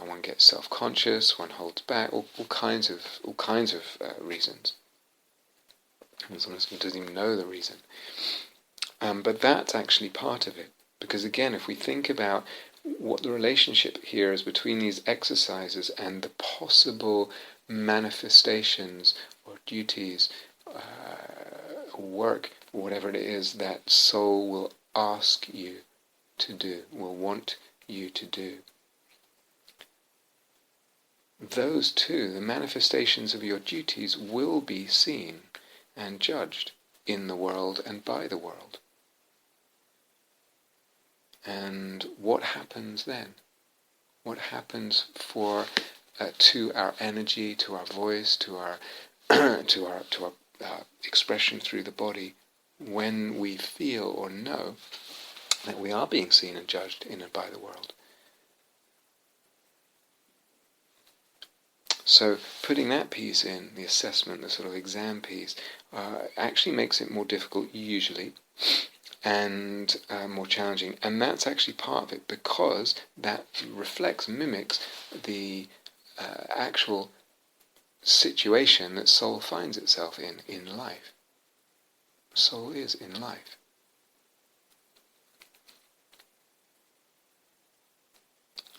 One gets self-conscious, one holds back, all kinds of reasons. And sometimes one doesn't even know the reason. But that's actually part of it. Because again, if we think about what the relationship here is between these exercises and the possible manifestations or duties, work, whatever it is that soul will ask you to do, will want you to do. Those two, the manifestations of your duties, will be seen and judged in the world and by the world. And what happens then? What happens to our energy, to our voice, to our to our expression through the body, when we feel or know that we are being seen and judged in and by the world? So putting that piece in, the assessment, the sort of exam piece, actually makes it more difficult usually, and more challenging. And that's actually part of it, because that mimics the actual situation that soul finds itself in life. Soul is in life.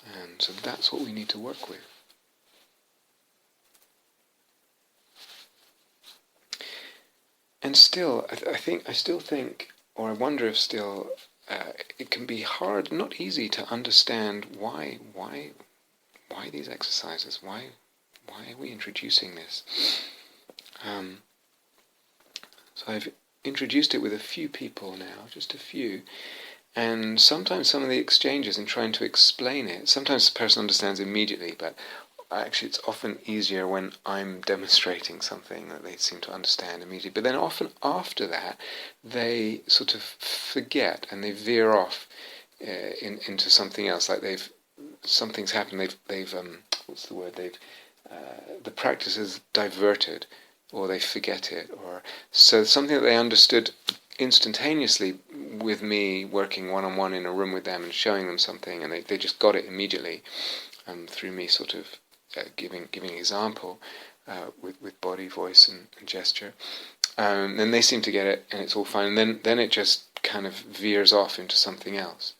And so that's what we need to work with. And still, I still think, or I wonder if still, it can be hard, not easy to understand why these exercises, why are we introducing this? So I've introduced it with a few people now, just a few, and sometimes some of the exchanges in trying to explain it, sometimes the person understands immediately, but actually it's often easier when I'm demonstrating something that they seem to understand immediately. But then often after that, they sort of forget and they veer off into something else. Like something's happened. They've what's the word? The practice is diverted, or they forget it, or so something that they understood instantaneously with me working one-on-one in a room with them and showing them something, and they just got it immediately through me sort of giving example with body, voice, and gesture. Then they seem to get it, and it's all fine. And then it just kind of veers off into something else.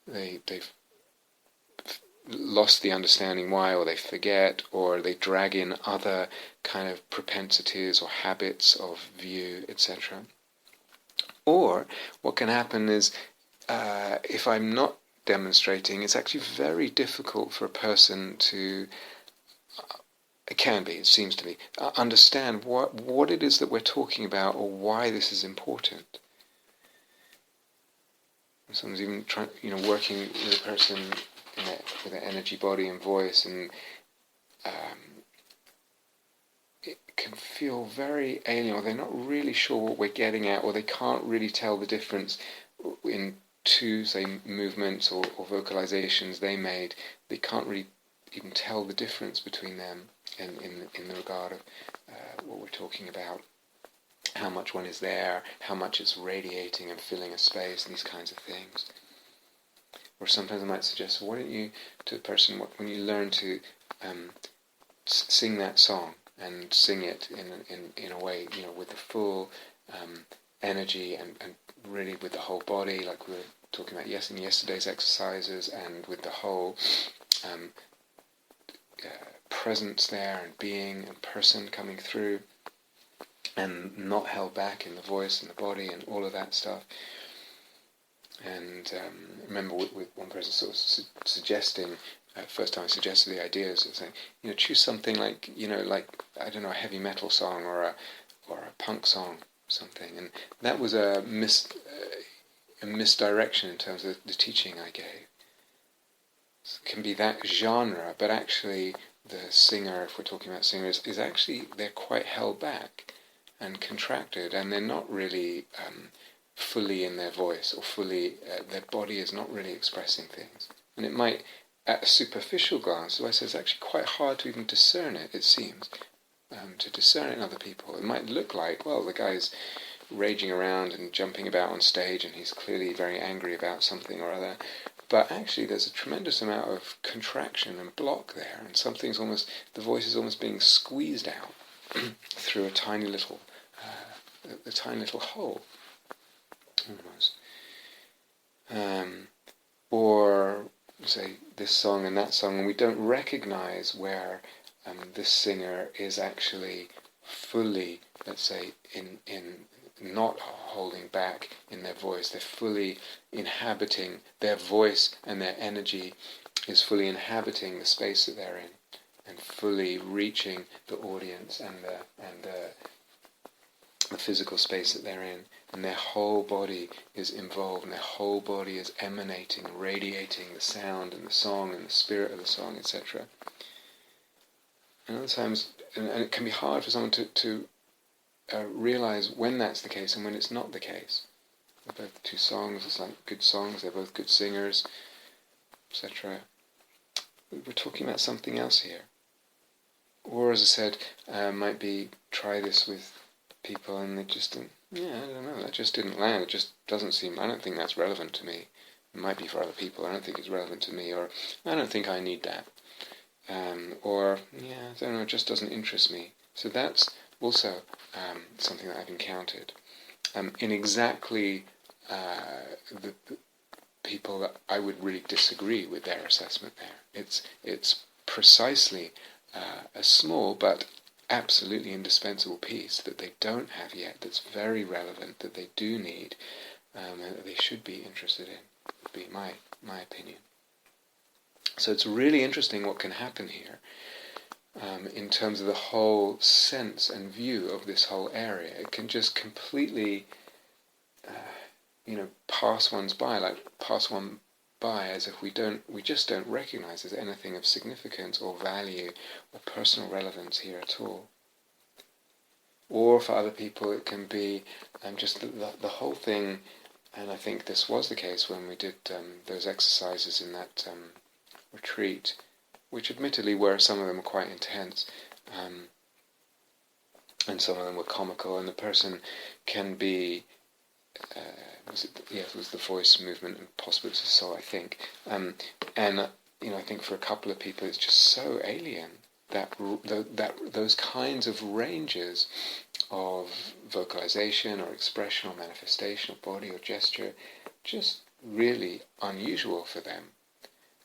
They've lost the understanding why, or they forget, or they drag in other kind of propensities or habits of view, etc. Or what can happen is, if I'm not demonstrating, it's actually very difficult for a person to, it seems to me, understand what it is that we're talking about, or why this is important. Someone's even working with a person with an energy, body, and voice, and it can feel very alien, or they're not really sure what we're getting at, or they can't really tell the difference in two, say, movements or vocalizations they made. They can't really even tell the difference between them in the regard of what we're talking about, how much one is there, how much it's radiating and filling a space, and these kinds of things. Or sometimes I might suggest, why don't you, to the person, when you learn to sing that song and sing it in a way, with the full energy and really with the whole body, like we were talking about in yesterday's exercises, and with the whole presence there and being and person coming through, and not held back in the voice and the body and all of that stuff. And remember with one person sort of suggesting, first time I suggested the ideas of saying, choose something like, I don't know, a heavy metal song or a punk song, something. And that was a misdirection in terms of the teaching I gave. It can be that genre, but actually the singer, if we're talking about singers, is actually, they're quite held back and contracted, and they're not really fully in their voice, or fully, their body is not really expressing things. And it might, at a superficial glance, so I say it's actually quite hard to even discern it seems, to discern it in other people. It might look like, well, the guy's raging around and jumping about on stage, and he's clearly very angry about something or other, but actually there's a tremendous amount of contraction and block there, and the voice is almost being squeezed out through a tiny little hole, almost. Or say this song and that song, and we don't recognize where this singer is actually fully, let's say, in not holding back in their voice. They're fully inhabiting their voice, and their energy is fully inhabiting the space that they're in, and fully reaching the audience and the physical space that they're in, and their whole body is involved, and their whole body is emanating, radiating the sound and the song and the spirit of the song, etc. And other times, and it can be hard for someone to realize when that's the case and when it's not the case. They're both two songs, it's like good songs, they're both good singers, etc. We're talking about something else here. Or, as I said, might be try this with people and they just don't, I don't know, that just didn't land, it just doesn't seem, I don't think that's relevant to me. It might be for other people, I don't think it's relevant to me, or I don't think I need that. Or, I don't know, it just doesn't interest me. So that's also something that I've encountered. In exactly the people that I would really disagree with their assessment there. It's precisely a small but absolutely indispensable piece that they don't have yet, that's very relevant, that they do need, and that they should be interested in, would be my opinion. So it's really interesting what can happen here in terms of the whole sense and view of this whole area. It can just completely pass one by as if we just don't recognize there's anything of significance or value or personal relevance here at all. Or for other people it can be just the whole thing, and I think this was the case when we did those exercises in that retreat, which admittedly some of them were quite intense, and some of them were comical, and the person can be, it was the voice movement and possibility of soul, I think, and I think for a couple of people it's just so alien that those kinds of ranges of vocalization or expression or manifestation of body or gesture, just really unusual for them,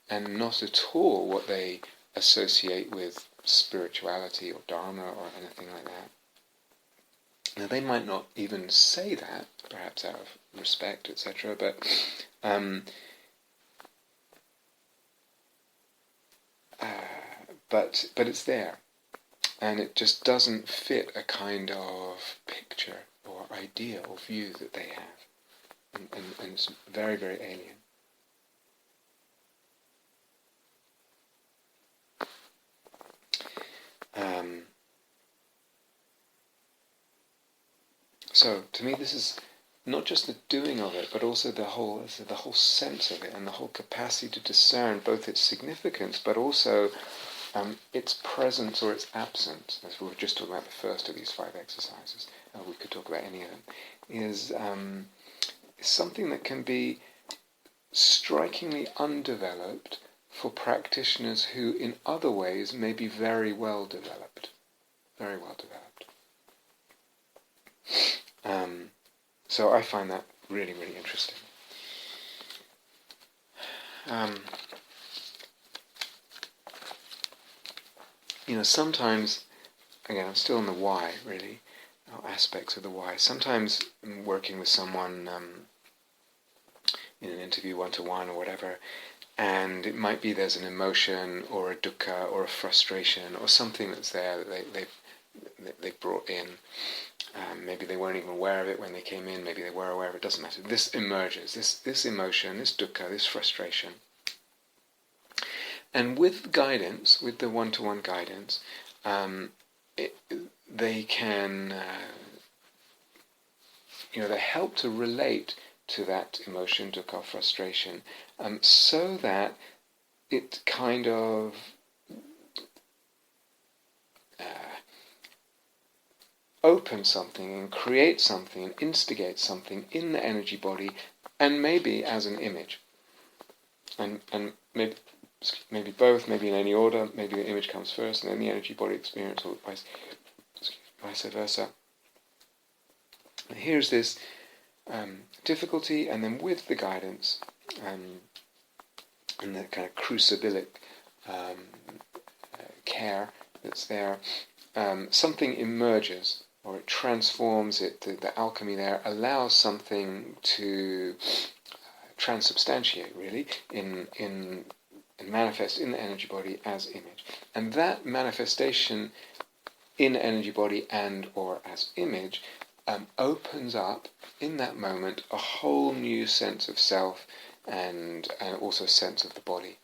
and not at all what they associate with spirituality or dharma or anything like that. Now they might not even say that, perhaps out of respect, etc., but it's there, and it just doesn't fit a kind of picture or idea or view that they have, and it's very, very alien. So to me, this is not just the doing of it, but also the whole sense of it, and the whole capacity to discern both its significance, but also its presence or its absence. As we were just talking about the first of these 5 exercises, we could talk about any of them. Is something that can be strikingly undeveloped for practitioners who in other ways may be very well developed. Very well developed. So I find that really, really interesting. Sometimes, again, I'm still in the why, really, or aspects of the why. Sometimes I'm working with someone in an interview one-to-one or whatever, and it might be there's an emotion or a dukkha or a frustration or something that's there that they've brought in. Maybe they weren't even aware of it when they came in, maybe they were aware of it, doesn't matter. This emerges, this emotion, this dukkha, this frustration. And with guidance, with the one-to-one guidance, they can, they help to relate to that emotion, dukkha, frustration, so that it kind of opens something and creates something and instigates something in the energy body, and maybe as an image. And maybe both, maybe in any order, maybe the image comes first and then the energy body experience, or vice versa. And here's this difficulty, and then with the guidance and the kind of crucibilic care that's there, something emerges, or it transforms it. The alchemy there allows something to transubstantiate, really, in manifest in the energy body as image. And that manifestation in energy body and or as image opens up in that moment a whole new sense of self and also sense of the body.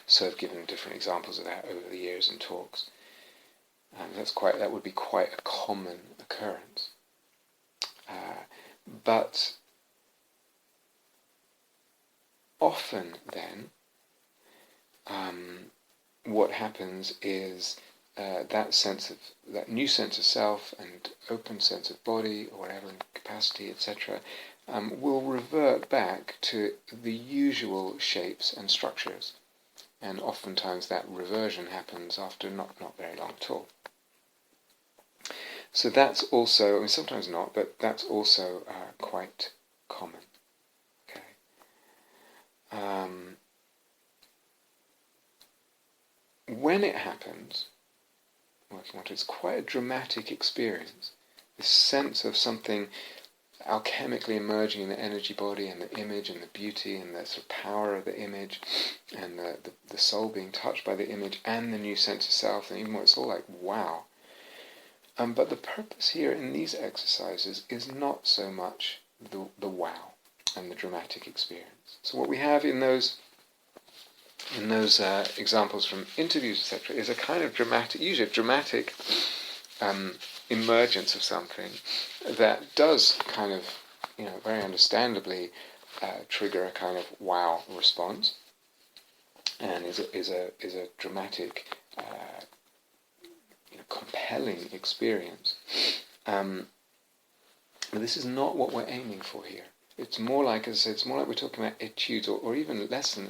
So I've given different examples of that over the years in talks. That would be quite a common occurrence. But often then, what happens is that new sense of self and open sense of body, or whatever, capacity, etc., will revert back to the usual shapes and structures. And oftentimes that reversion happens after not very long at all. So that's also, sometimes not, but that's also quite common. Okay. When it happens, it's quite a dramatic experience. This sense of something alchemically emerging in the energy body and the image and the beauty and the sort of power of the image and the soul being touched by the image and the new sense of self, and even more, it's all like, wow. But the purpose here in these exercises is not so much the wow and the dramatic experience. So what we have in those examples from interviews, etc., is a kind of dramatic, usually a dramatic emergence of something that does kind of, very understandably trigger a kind of wow response, and is a dramatic, compelling experience. But this is not what we're aiming for here. It's more like, as I said, it's more like we're talking about etudes, or even less than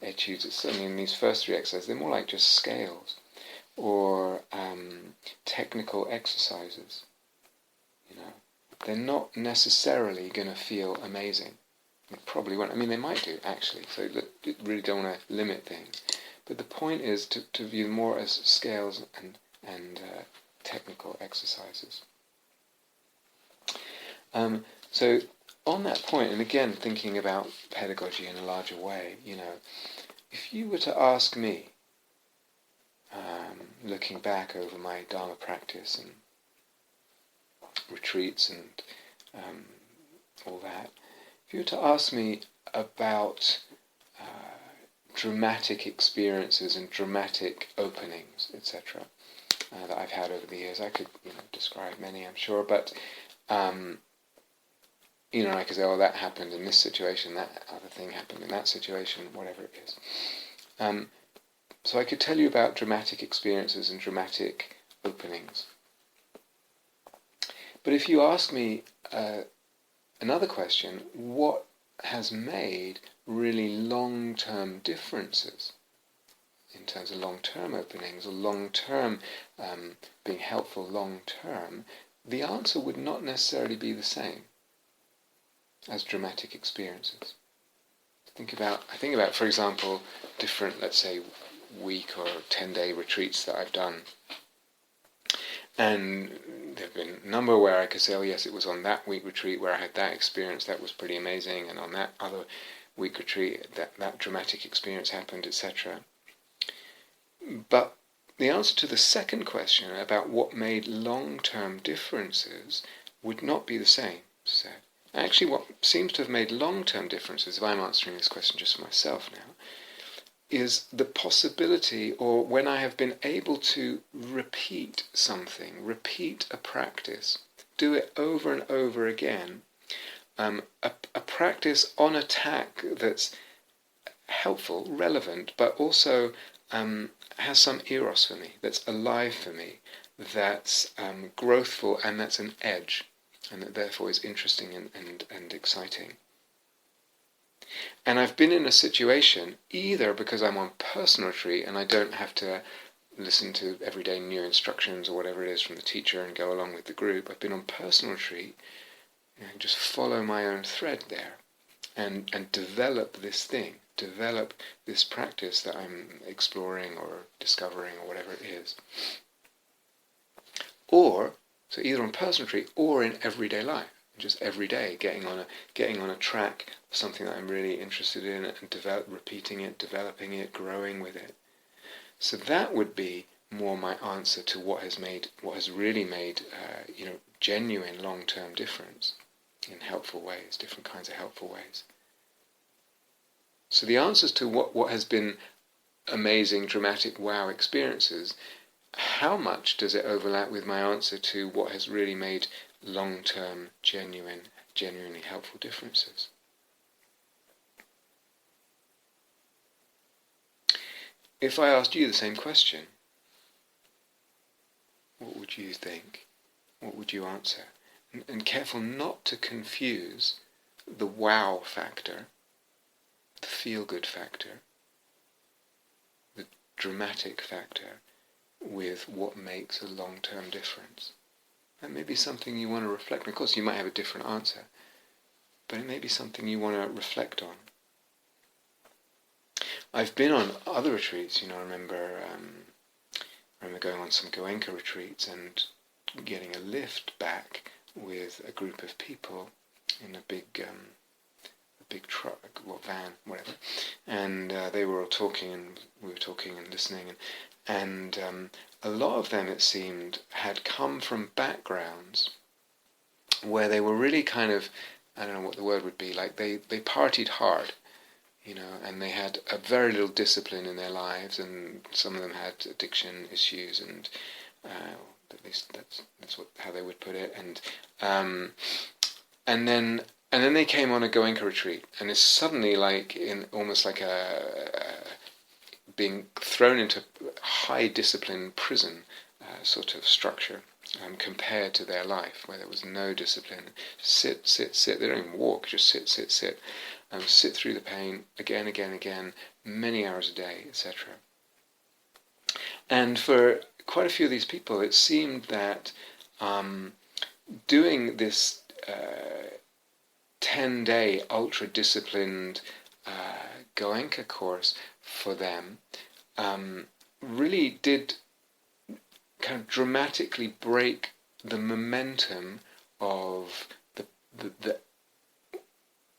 etudes. It's certainly in these first three exercises, they're more like just scales, or technical exercises. They're not necessarily going to feel amazing. They probably won't. They might do, actually, so you really don't want to limit things. But the point is to view them more as scales and technical exercises. So on that point, and again thinking about pedagogy in a larger way, if you were to ask me, looking back over my Dharma practice and retreats and all that, if you were to ask me about dramatic experiences and dramatic openings, etc., that I've had over the years, I could describe many, I'm sure, but I could say, oh, that happened in this situation, that other thing happened in that situation, whatever it is. So I could tell you about dramatic experiences and dramatic openings. But if you ask me another question, what has made really long-term differences in terms of long-term openings or long-term being helpful long-term, the answer would not necessarily be the same as dramatic experiences. I think about, for example, different, let's say, week or 10-day retreats that I've done. And there have been a number where I could say, oh yes, it was on that week retreat where I had that experience, that was pretty amazing, and on that other week retreat, that dramatic experience happened, etc. But the answer to the second question about what made long-term differences would not be the same. So actually what seems to have made long-term differences, if I'm answering this question just for myself now, is the possibility, or when I have been able to repeat something, repeat a practice, do it over and over again, a practice on a tack that's helpful, relevant, but also has some eros for me, that's alive for me, that's growthful, and that's an edge, and that therefore is interesting and exciting. And I've been in a situation, either because I'm on personal retreat and I don't have to listen to everyday new instructions or whatever it is from the teacher and go along with the group. I've been on personal retreat and just follow my own thread there and develop this thing, develop this practice that I'm exploring or discovering or whatever it is. Or, so either on personal retreat or in everyday life. Just every day, getting on a track of something that I'm really interested in and repeating it, developing it, growing with it. So that would be more my answer to what has really made genuine long-term difference in helpful ways, different kinds of helpful ways. So the answers to what has been amazing, dramatic, wow experiences, how much does it overlap with my answer to what has really made long-term, genuinely helpful differences? If I asked you the same question, what would you think? What would you answer? And careful not to confuse the wow factor, the feel-good factor, the dramatic factor, with what makes a long-term difference. That may be something you want to reflect on. Of course, you might have a different answer, but it may be something you want to reflect on. I've been on other retreats. I remember going on some Goenka retreats and getting a lift back with a group of people in a big truck, van, whatever, and they were all talking, and we were talking and listening, and a lot of them, it seemed, had come from backgrounds where they were really kind of, I don't know what the word would be, like they partied hard, and they had a very little discipline in their lives, and some of them had addiction issues, and at least that's how they would put it, and then they came on a Goenka retreat, and it's suddenly like in almost like being thrown into high discipline prison sort of structure compared to their life where there was no discipline. Sit. They don't even walk, just sit. Sit through the pain again, many hours a day, etc. And for quite a few of these people, it seemed that doing this 10-day ultra-disciplined Goenka course for them really did kind of dramatically break the momentum of the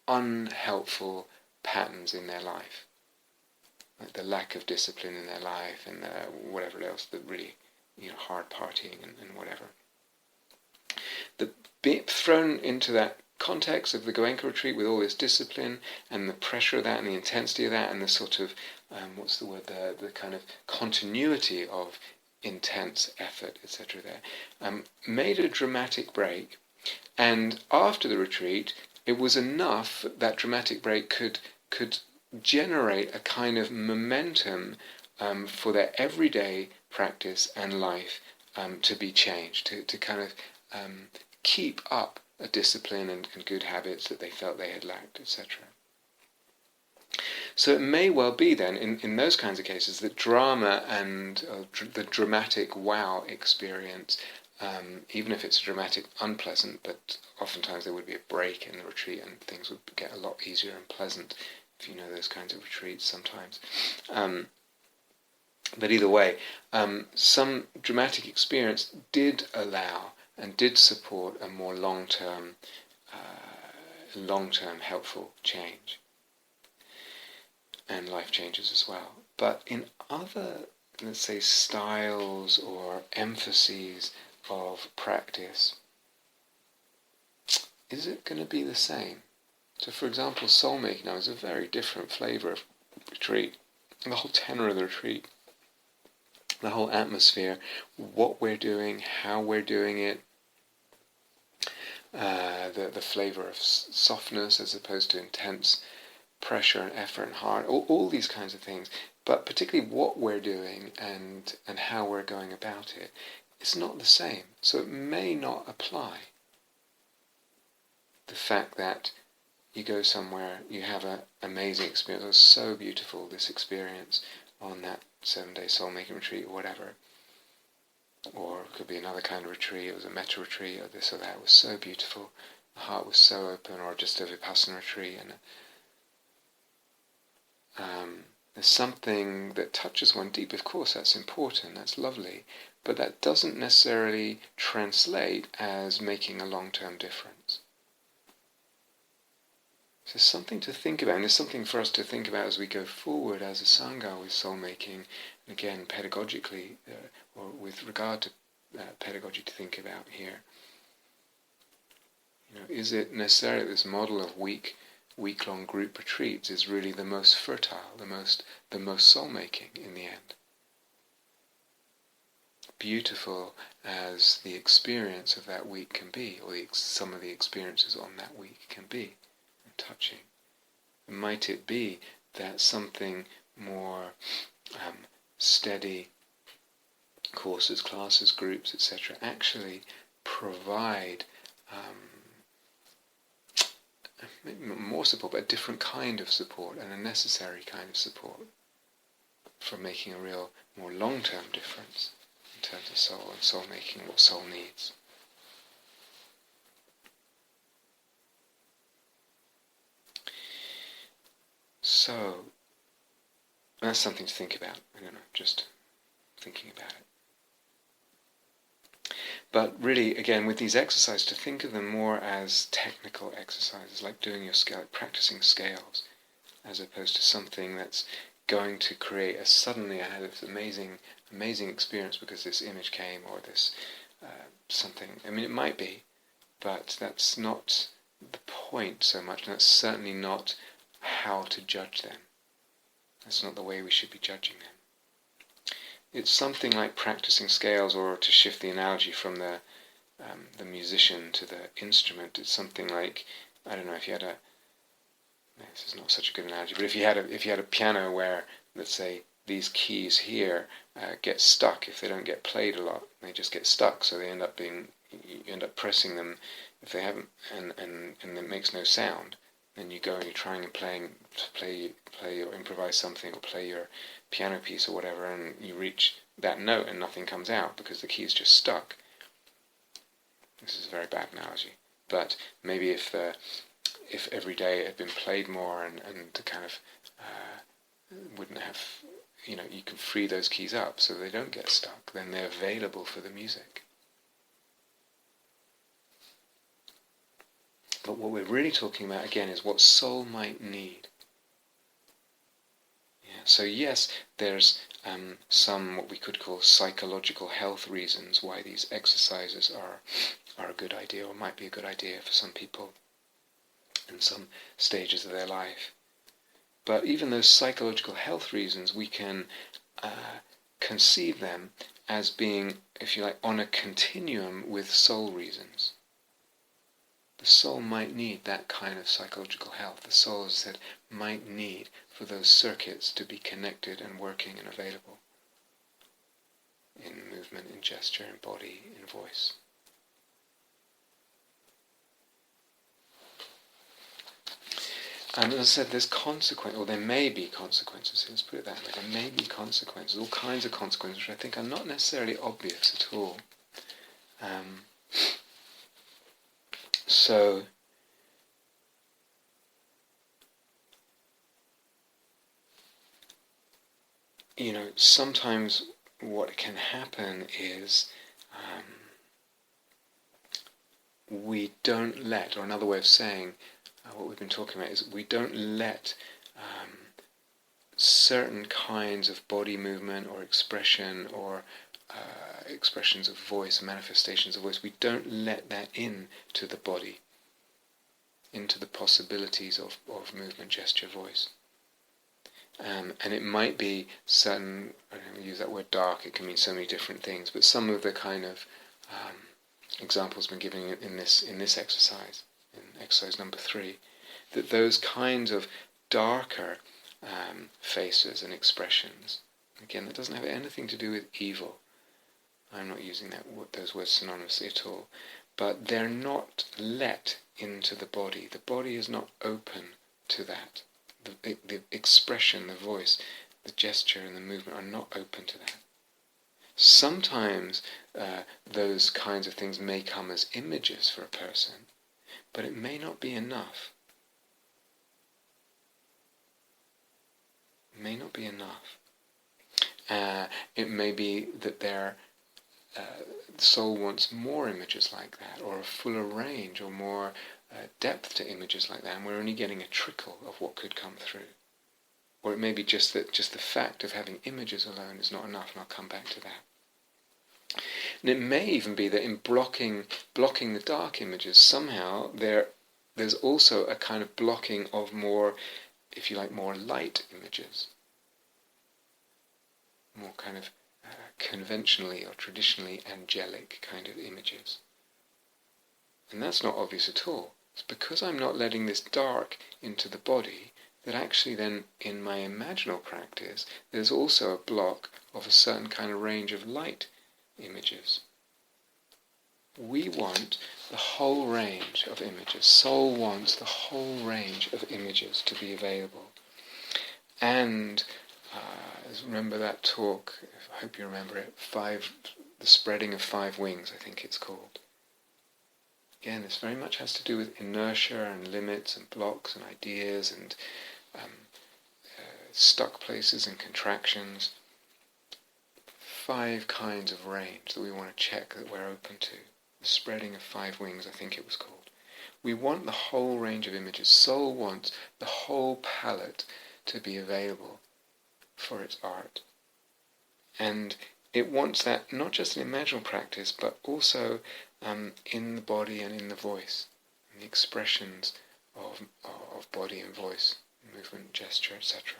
unhelpful patterns in their life, like the lack of discipline in their life and whatever else, the really hard partying and whatever. Being thrown into that context of the Goenka retreat with all this discipline and the pressure of that and the intensity of that and the sort of the kind of continuity of intense effort, etc. there, made a dramatic break, and after the retreat it was enough that dramatic break could generate a kind of momentum for their everyday practice and life to be changed, to kind of keep up a discipline and good habits that they felt they had lacked, etc. So it may well be then, in those kinds of cases, that drama and the dramatic wow experience, even if it's dramatic unpleasant, but oftentimes there would be a break in the retreat and things would get a lot easier and pleasant, if you know those kinds of retreats sometimes. But either way, some dramatic experience did allow and did support a more long-term helpful change. And life changes as well. But in other, let's say, styles or emphases of practice, is it going to be the same? So for example, soulmaking now is a very different flavour of retreat. And the whole tenor of the retreat, the whole atmosphere, what we're doing, how we're doing it, the flavour of softness as opposed to intense pressure and effort and heart, all these kinds of things, but particularly what we're doing and how we're going about it, it's not the same. So it may not apply. The fact that you go somewhere, you have an amazing experience, it was so beautiful, this experience on that 7-day soul-making retreat or whatever, or it could be another kind of retreat, it was a metta retreat or this or that, it was so beautiful, the heart was so open, or just a vipassana retreat, and there's something that touches one deep. Of course, that's important, that's lovely, but that doesn't necessarily translate as making a long-term difference. So there's something to think about, and there's something for us to think about as we go forward as a Sangha with soul-making, and again, pedagogically, or with regard to pedagogy to think about here. Is it necessarily this model of week-long group retreats is really the most fertile, the most soul-making in the end? Beautiful as the experience of that week can be, or some of the experiences on that week can be, and touching. Might it be that something more steady, courses, classes, groups, etc., actually provide maybe not more support, but a different kind of support and a necessary kind of support for making a real, more long-term difference in terms of soul and soul-making, what soul needs. So, that's something to think about. I don't know, just thinking about it. But really, again, with these exercises, to think of them more as technical exercises, like doing your scale, like practicing scales, as opposed to something that's going to create suddenly I had this amazing experience because this image came, or this something. I mean, it might be, but that's not the point so much, and that's certainly not how to judge them. That's not the way we should be judging them. It's something like practicing scales, or to shift the analogy from the musician to the instrument, it's something like, I don't know, if you had this is not such a good analogy, but if you had a piano where, let's say, these keys here get stuck, if they don't get played a lot, they just get stuck, so you end up pressing them if they haven't, and it makes no sound. Then you go and you're trying and play or improvise something, or play your piano piece or whatever, and you reach that note and nothing comes out because the key is just stuck. This is a very bad analogy, but maybe if every day it had been played more and the kind of wouldn't have, you can free those keys up so they don't get stuck, then they're available for the music. But what we're really talking about, again, is what soul might need. Yeah, so yes, there's some what we could call psychological health reasons why these exercises are a good idea, or might be a good idea for some people in some stages of their life. But even those psychological health reasons, we can conceive them as being, if you like, on a continuum with soul reasons. The soul might need that kind of psychological health. The soul, as I said, might need for those circuits to be connected and working and available in movement, in gesture, in body, in voice. And as I said, there's consequence, or there may be consequences. Let's put it that way. There may be consequences, all kinds of consequences, which I think are not necessarily obvious at all. So, sometimes what can happen is we don't let, or another way of saying what we've been talking about is we don't let certain kinds of body movement or expression or expressions of voice, manifestations of voice, we don't let that in to the body, into the possibilities of movement, gesture, voice. And it might be certain, I don't know, we use that word dark, it can mean so many different things, but some of the kind of examples been given in this exercise, in exercise number 3, that those kinds of darker faces and expressions, again, that doesn't have anything to do with evil. I'm not using those words synonymously at all, but they're not let into the body. The body is not open to that. The expression, the voice, the gesture and the movement are not open to that. Sometimes those kinds of things may come as images for a person, but it may not be enough. It may not be enough. It may be that their soul wants more images like that, or a fuller range, or more depth to images like that, and we're only getting a trickle of what could come through. Or it may be just that the fact of having images alone is not enough, and I'll come back to that. And it may even be that in blocking the dark images, somehow there's also a kind of blocking of more, if you like, more light images, more kind of conventionally or traditionally angelic kind of images. And that's not obvious at all. It's because I'm not letting this dark into the body that actually then in my imaginal practice there's also a block of a certain kind of range of light images. We want the whole range of images. Soul wants the whole range of images to be available. And remember that talk, I hope you remember it, the spreading of 5 wings, I think it's called. Again, this very much has to do with inertia and limits and blocks and ideas and stuck places and contractions. 5 kinds of range that we want to check that we're open to. The spreading of 5 wings, I think it was called. We want the whole range of images. Soul wants the whole palette to be available for its art. And it wants that not just in imaginal practice, but also in the body and in the voice, in the expressions of body and voice, movement, gesture, etc.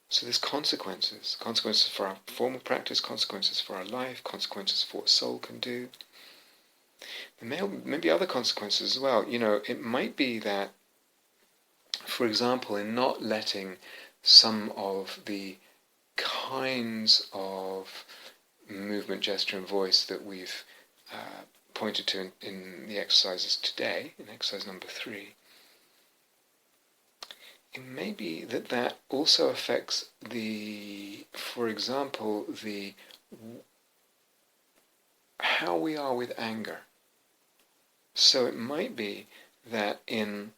So there's consequences for our formal practice, consequences for our life, consequences for what soul can do. There may be other consequences as well. It might be that, for example, in not letting some of the kinds of movement, gesture and voice that we've pointed to in the exercises today, in exercise number 3, it may be that also affects for example, how we are with anger. So it might be that in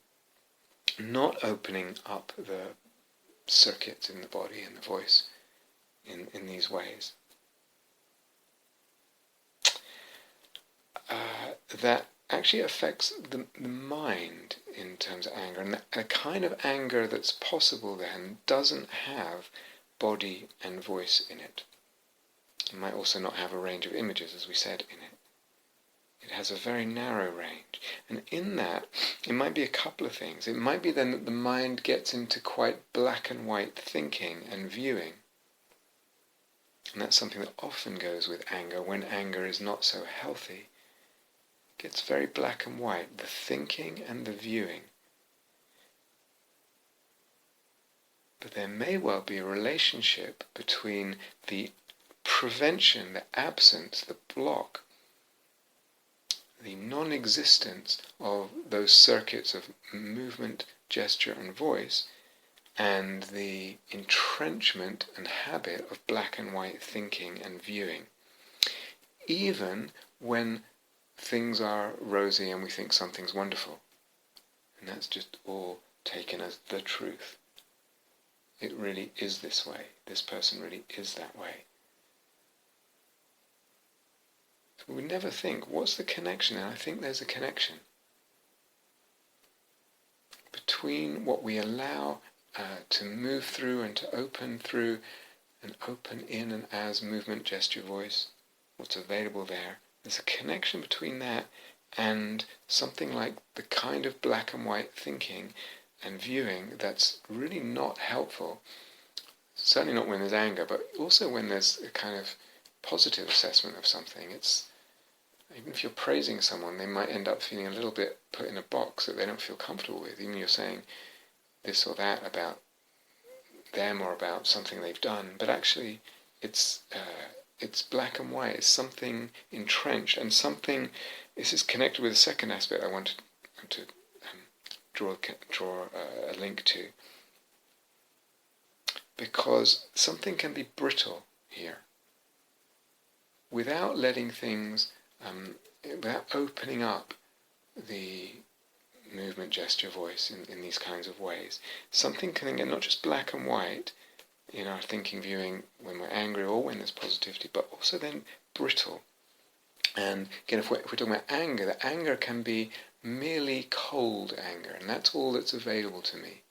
not opening up the circuits in the body and the voice in these ways, that actually affects the mind in terms of anger. And a kind of anger that's possible then doesn't have body and voice in it. It might also not have a range of images, as we said, in it. It has a very narrow range. And in that, it might be a couple of things. It might be then that the mind gets into quite black and white thinking and viewing. And that's something that often goes with anger when anger is not so healthy. It gets very black and white, the thinking and the viewing. But there may well be a relationship between the prevention, the absence, the block non-existence of those circuits of movement, gesture and voice, and the entrenchment and habit of black and white thinking and viewing, even when things are rosy and we think something's wonderful. And that's just all taken as the truth. It really is this way. This person really is that way. So we never think, what's the connection? And I think there's a connection between what we allow to move through and to open through and open in and as movement, gesture, voice, what's available there. There's a connection between that and something like the kind of black and white thinking and viewing that's really not helpful. Certainly not when there's anger, but also when there's a kind of positive assessment of something. It's even if you're praising someone, they might end up feeling a little bit put in a box that they don't feel comfortable with. Even you're saying this or that about them or about something they've done, but actually it's black and white. It's something entrenched, and something. This is connected with the second aspect I want to draw a link to, because something can be brittle here without letting things, without opening up the movement, gesture, voice in these kinds of ways. Something can get not just black and white in our thinking, viewing when we're angry or when there's positivity, but also then brittle. And again, if we're talking about anger, the anger can be merely cold anger, and that's all that's available to me,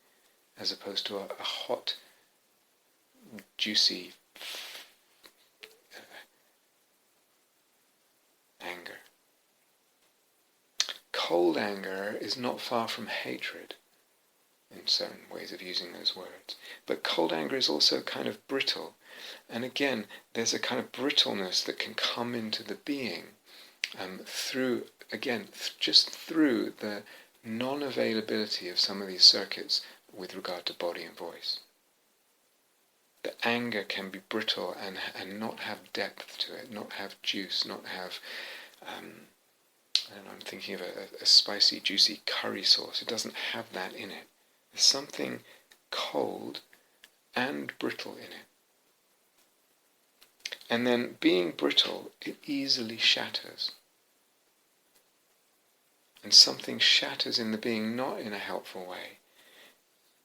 as opposed to a hot, juicy anger. Cold anger is not far from hatred in certain ways of using those words. But cold anger is also kind of brittle. And again, there's a kind of brittleness that can come into the being through the non-availability of some of these circuits with regard to body and voice. The anger can be brittle and not have depth to it, not have juice, not have... I'm thinking of a spicy, juicy curry sauce. It doesn't have that in it. There's something cold and brittle in it. And then, being brittle, it easily shatters. And something shatters in the being, not in a helpful way.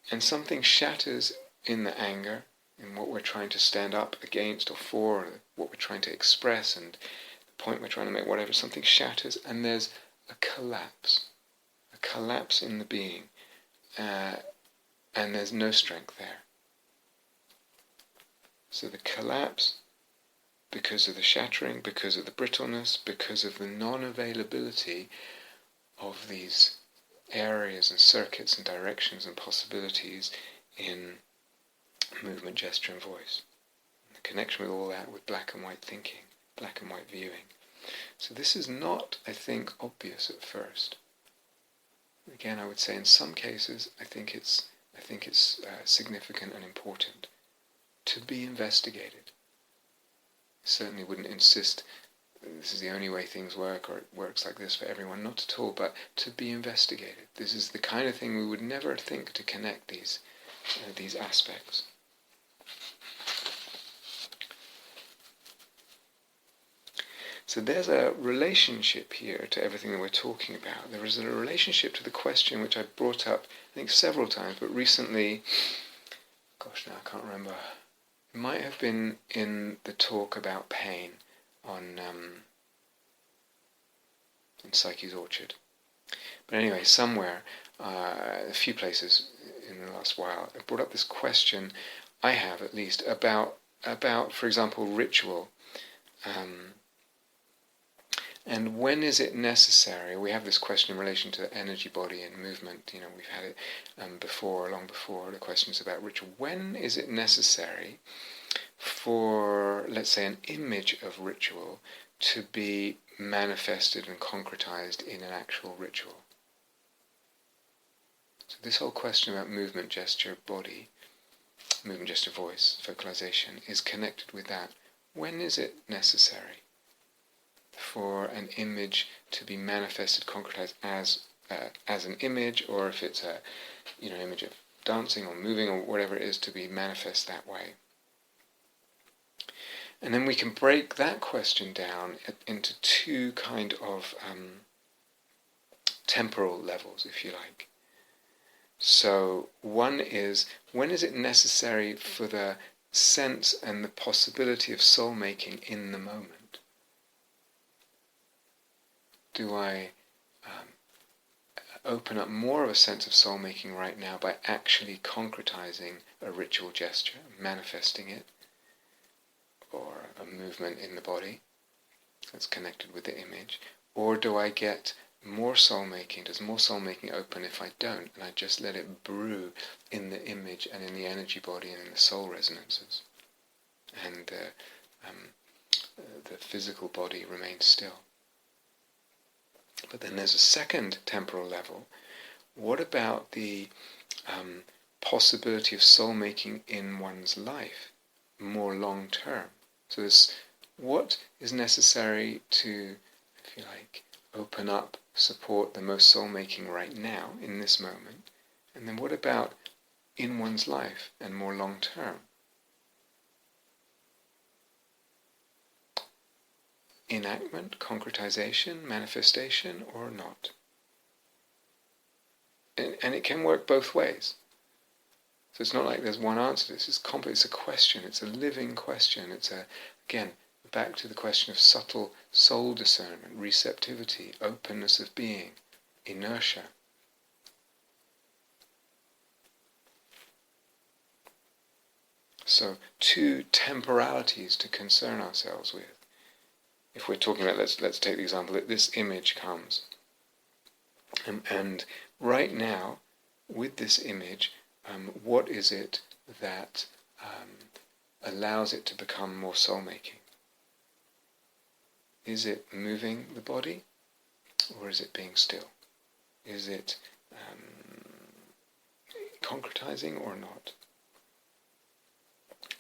And something shatters in the anger, in what we're trying to stand up against or for, or what we're trying to express, and point we're trying to make, whatever. Something shatters, and there's a collapse in the being, and there's no strength there. So the collapse, because of the shattering, because of the brittleness, because of the non-availability of these areas and circuits and directions and possibilities in movement, gesture and voice. The connection with all that, with black and white thinking, black and white viewing. So this is not, I think, obvious at first. Again, I would say in some cases, I think it's significant and important to be investigated. I certainly wouldn't insist this is the only way things work, or it works like this for everyone. Not at all, but to be investigated. This is the kind of thing we would never think to connect these aspects. So there's a relationship here to everything that we're talking about. There is a relationship to the question which I brought up, I think, several times, but recently, now I can't remember. It might have been in the talk about pain on in Psyche's Orchard. But anyway, somewhere, a few places in the last while, I brought up this question, I have at least, about for example, ritual. And when is it necessary? We have this question in relation to the energy, body and movement. We've had it long before, the questions about ritual. When is it necessary for, let's say, an image of ritual to be manifested and concretized in an actual ritual? So this whole question about movement, gesture, body, movement, gesture, voice, vocalization is connected with that. When is it necessary? The for an image to be manifested, concretized as an image, or if it's a image of dancing or moving or whatever it is, to be manifest that way. And then we can break that question down into two kind of temporal levels, if you like. So one is, when is it necessary for the sense and the possibility of soul-making in the moment? Do I open up more of a sense of soul-making right now by actually concretizing a ritual gesture, manifesting it, or a movement in the body that's connected with the image? Or do I get more soul-making? Does more soul-making open if I don't, and I just let it brew in the image and in the energy body and in the soul resonances, and the physical body remains still? But then there's a second temporal level. What about the possibility of soul-making in one's life, more long-term? So this, what is necessary to, if you like, open up, support the most soul-making right now, in this moment? And then what about in one's life and more long-term? Enactment, concretization, manifestation, or not? And it can work both ways. So it's not like there's one answer to this. It's complex. It's a question. It's a living question. It's again, back to the question of subtle soul discernment, receptivity, openness of being, inertia. So two temporalities to concern ourselves with. If we're talking about, let's take the example that this image comes, and right now, with this image, what is it that allows it to become more soul-making? Is it moving the body, or is it being still? Is it concretizing or not?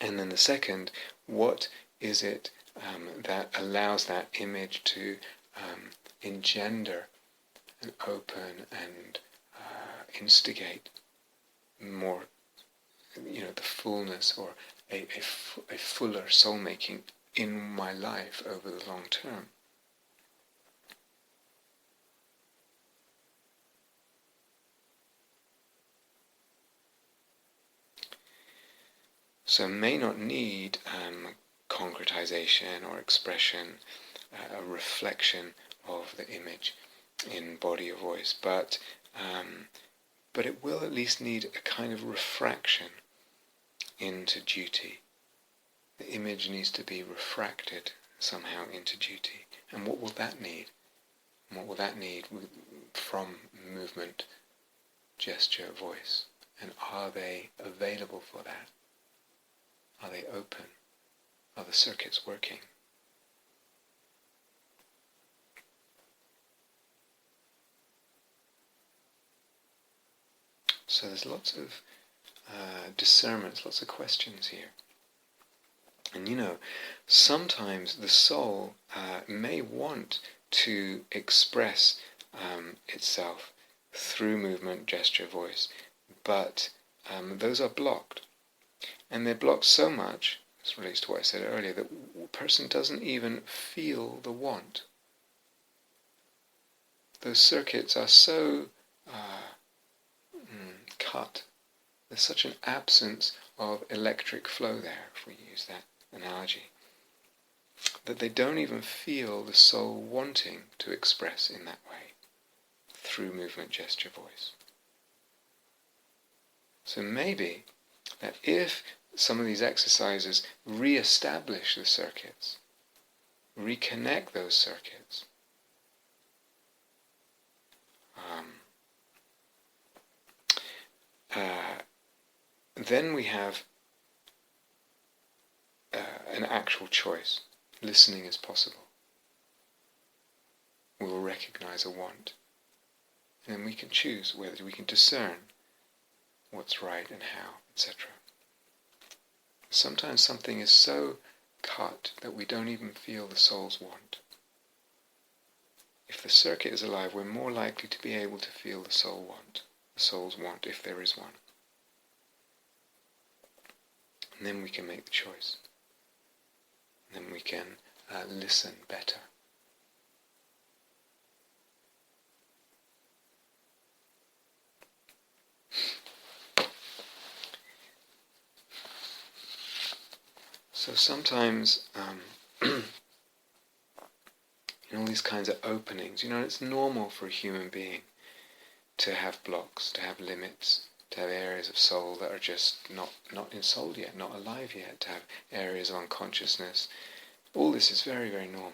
And then the second, what is it that allows that image to engender and open and instigate more, the fullness or a fuller soul-making in my life over the long term? So may not need concretization or expression, a reflection of the image in body or voice, but it will at least need a kind of refraction into duty. The image needs to be refracted somehow into duty. And what will that need? And what will that need from movement, gesture, voice? And are they available for that? Are they open? Are the circuits working? So there's lots of discernments, lots of questions here. And sometimes the soul may want to express itself through movement, gesture, voice, but those are blocked. And they're blocked so much, this relates to what I said earlier, that a person doesn't even feel the want. Those circuits are so cut. There's such an absence of electric flow there, if we use that analogy, that they don't even feel the soul wanting to express in that way, through movement, gesture, voice. So maybe that if some of these exercises re-establish the circuits, reconnect those circuits, then we have an actual choice. Listening is possible. We will recognize a want. And then we can choose whether we can discern what's right and how, etc. Sometimes something is so cut that we don't even feel the soul's want. if the circuit is alive, we're more likely to be able to feel the soul's want, if there is one. And then we can make the choice. And then we can listen better. So sometimes, in all these kinds of openings, it's normal for a human being to have blocks, to have limits, to have areas of soul that are just not ensouled yet, not alive yet, to have areas of unconsciousness. All this is very, very normal.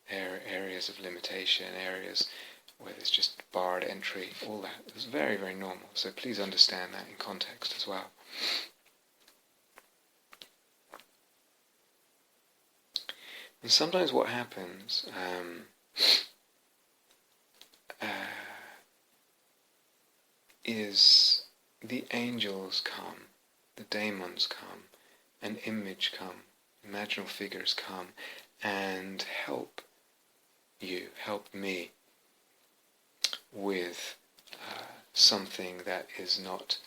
Areas of limitation, areas where there's just barred entry, all that is very, very normal. So please understand that in context as well. And sometimes what happens is the angels come, the daemons come, an image come, imaginal figures come, and help me with something that is not,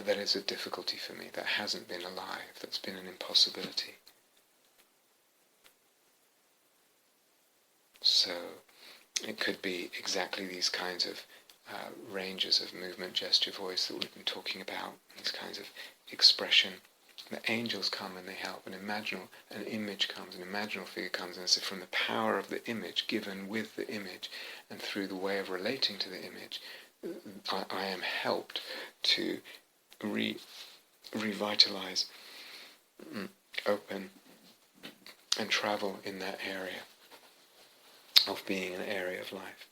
that is a difficulty for me, that hasn't been alive, that's been an impossibility. So it could be exactly these kinds of ranges of movement, gesture, voice that we've been talking about, these kinds of expression. The angels come and they help. An image comes, an imaginal figure comes, and so from the power of the image given with the image and through the way of relating to the image, I am helped to revitalize, open, and travel in that area of being an area of life.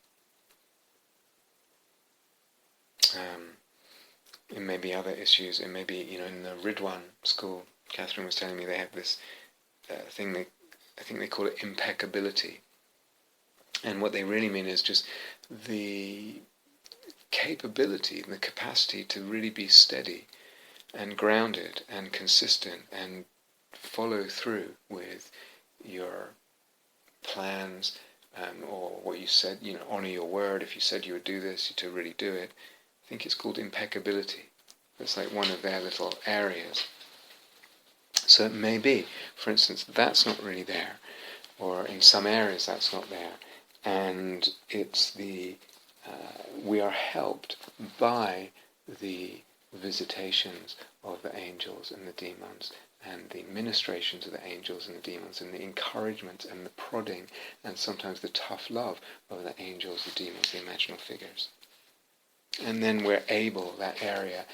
It may be other issues. It may be, in the Ridwan school, Catherine was telling me they have this thing, I think they call it impeccability. And what they really mean is just the capability and the capacity to really be steady and grounded and consistent and follow through with your plans, or what you said, honor your word. If you said you would do this, to really do it. I think it's called impeccability. It's like one of their little areas. So it may be, for instance, that's not really there, or in some areas that's not there, and it's we are helped by the visitations of the angels and the demons, and the ministrations of the angels and the demons, and the encouragement and the prodding, and sometimes the tough love of the angels, the demons, the imaginal figures. And then we're able, that area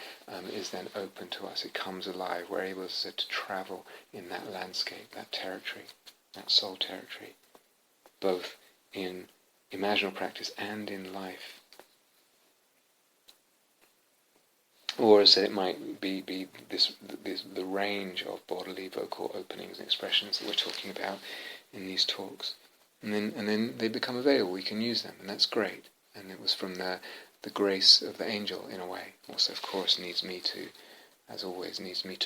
is then open to us, it comes alive, we're able to travel in that landscape, that territory, that soul territory, both in imaginal practice and in life. Or as it might be the range of bodily vocal openings and expressions that we're talking about in these talks. And then they become available, we can use them, and that's great. And it was from the grace of the angel, in a way. Also, of course, needs me to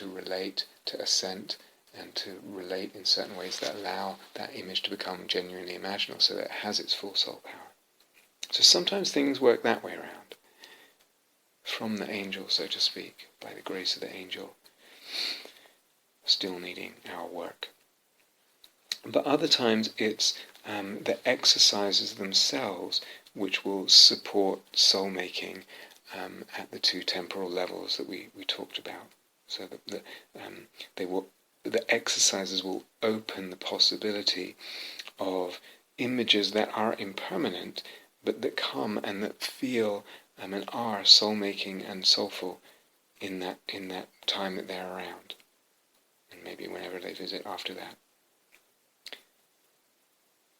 relate, to assent, and to relate in certain ways that allow that image to become genuinely imaginal, so that it has its full soul power. So sometimes things work that way around. From the angel, so to speak, by the grace of the angel, still needing our work. But other times it's the exercises themselves which will support soul-making at the two temporal levels that we talked about. So that the exercises will open the possibility of images that are impermanent, but that come and that feel and are soul-making and soulful in that time that they're around, and maybe whenever they visit after that.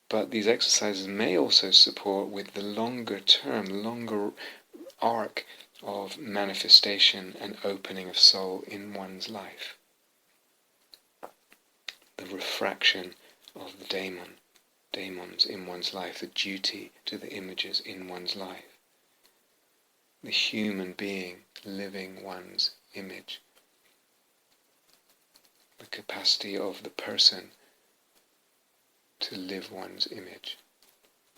But these exercises may also support with the longer arc of manifestation and opening of soul in one's life. The refraction of the daemons in one's life, the duty to the images in one's life. The human being living one's image. The capacity of the person to live one's image.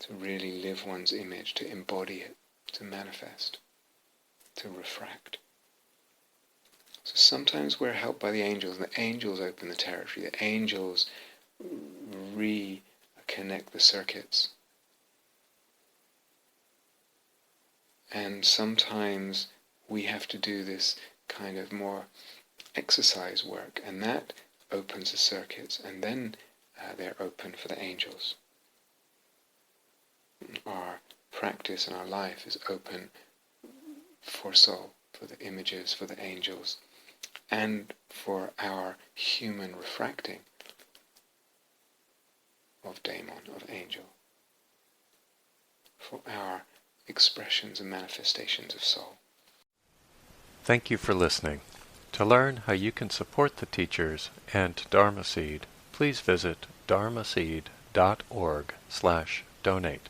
to really live one's image, to embody it, to manifest, to refract. So sometimes we're helped by the angels, and the angels open the territory, the angels reconnect the circuits. And sometimes we have to do this kind of more exercise work, and that opens the circuits, and then they're open for the angels. Our practice and our life is open for soul, for the images, for the angels, and for our human refracting of daemon, of angel, for our expressions and manifestations of soul. Thank you for listening. To learn how you can support the teachers and Dharma Seed, please visit dharmaseed.org/donate.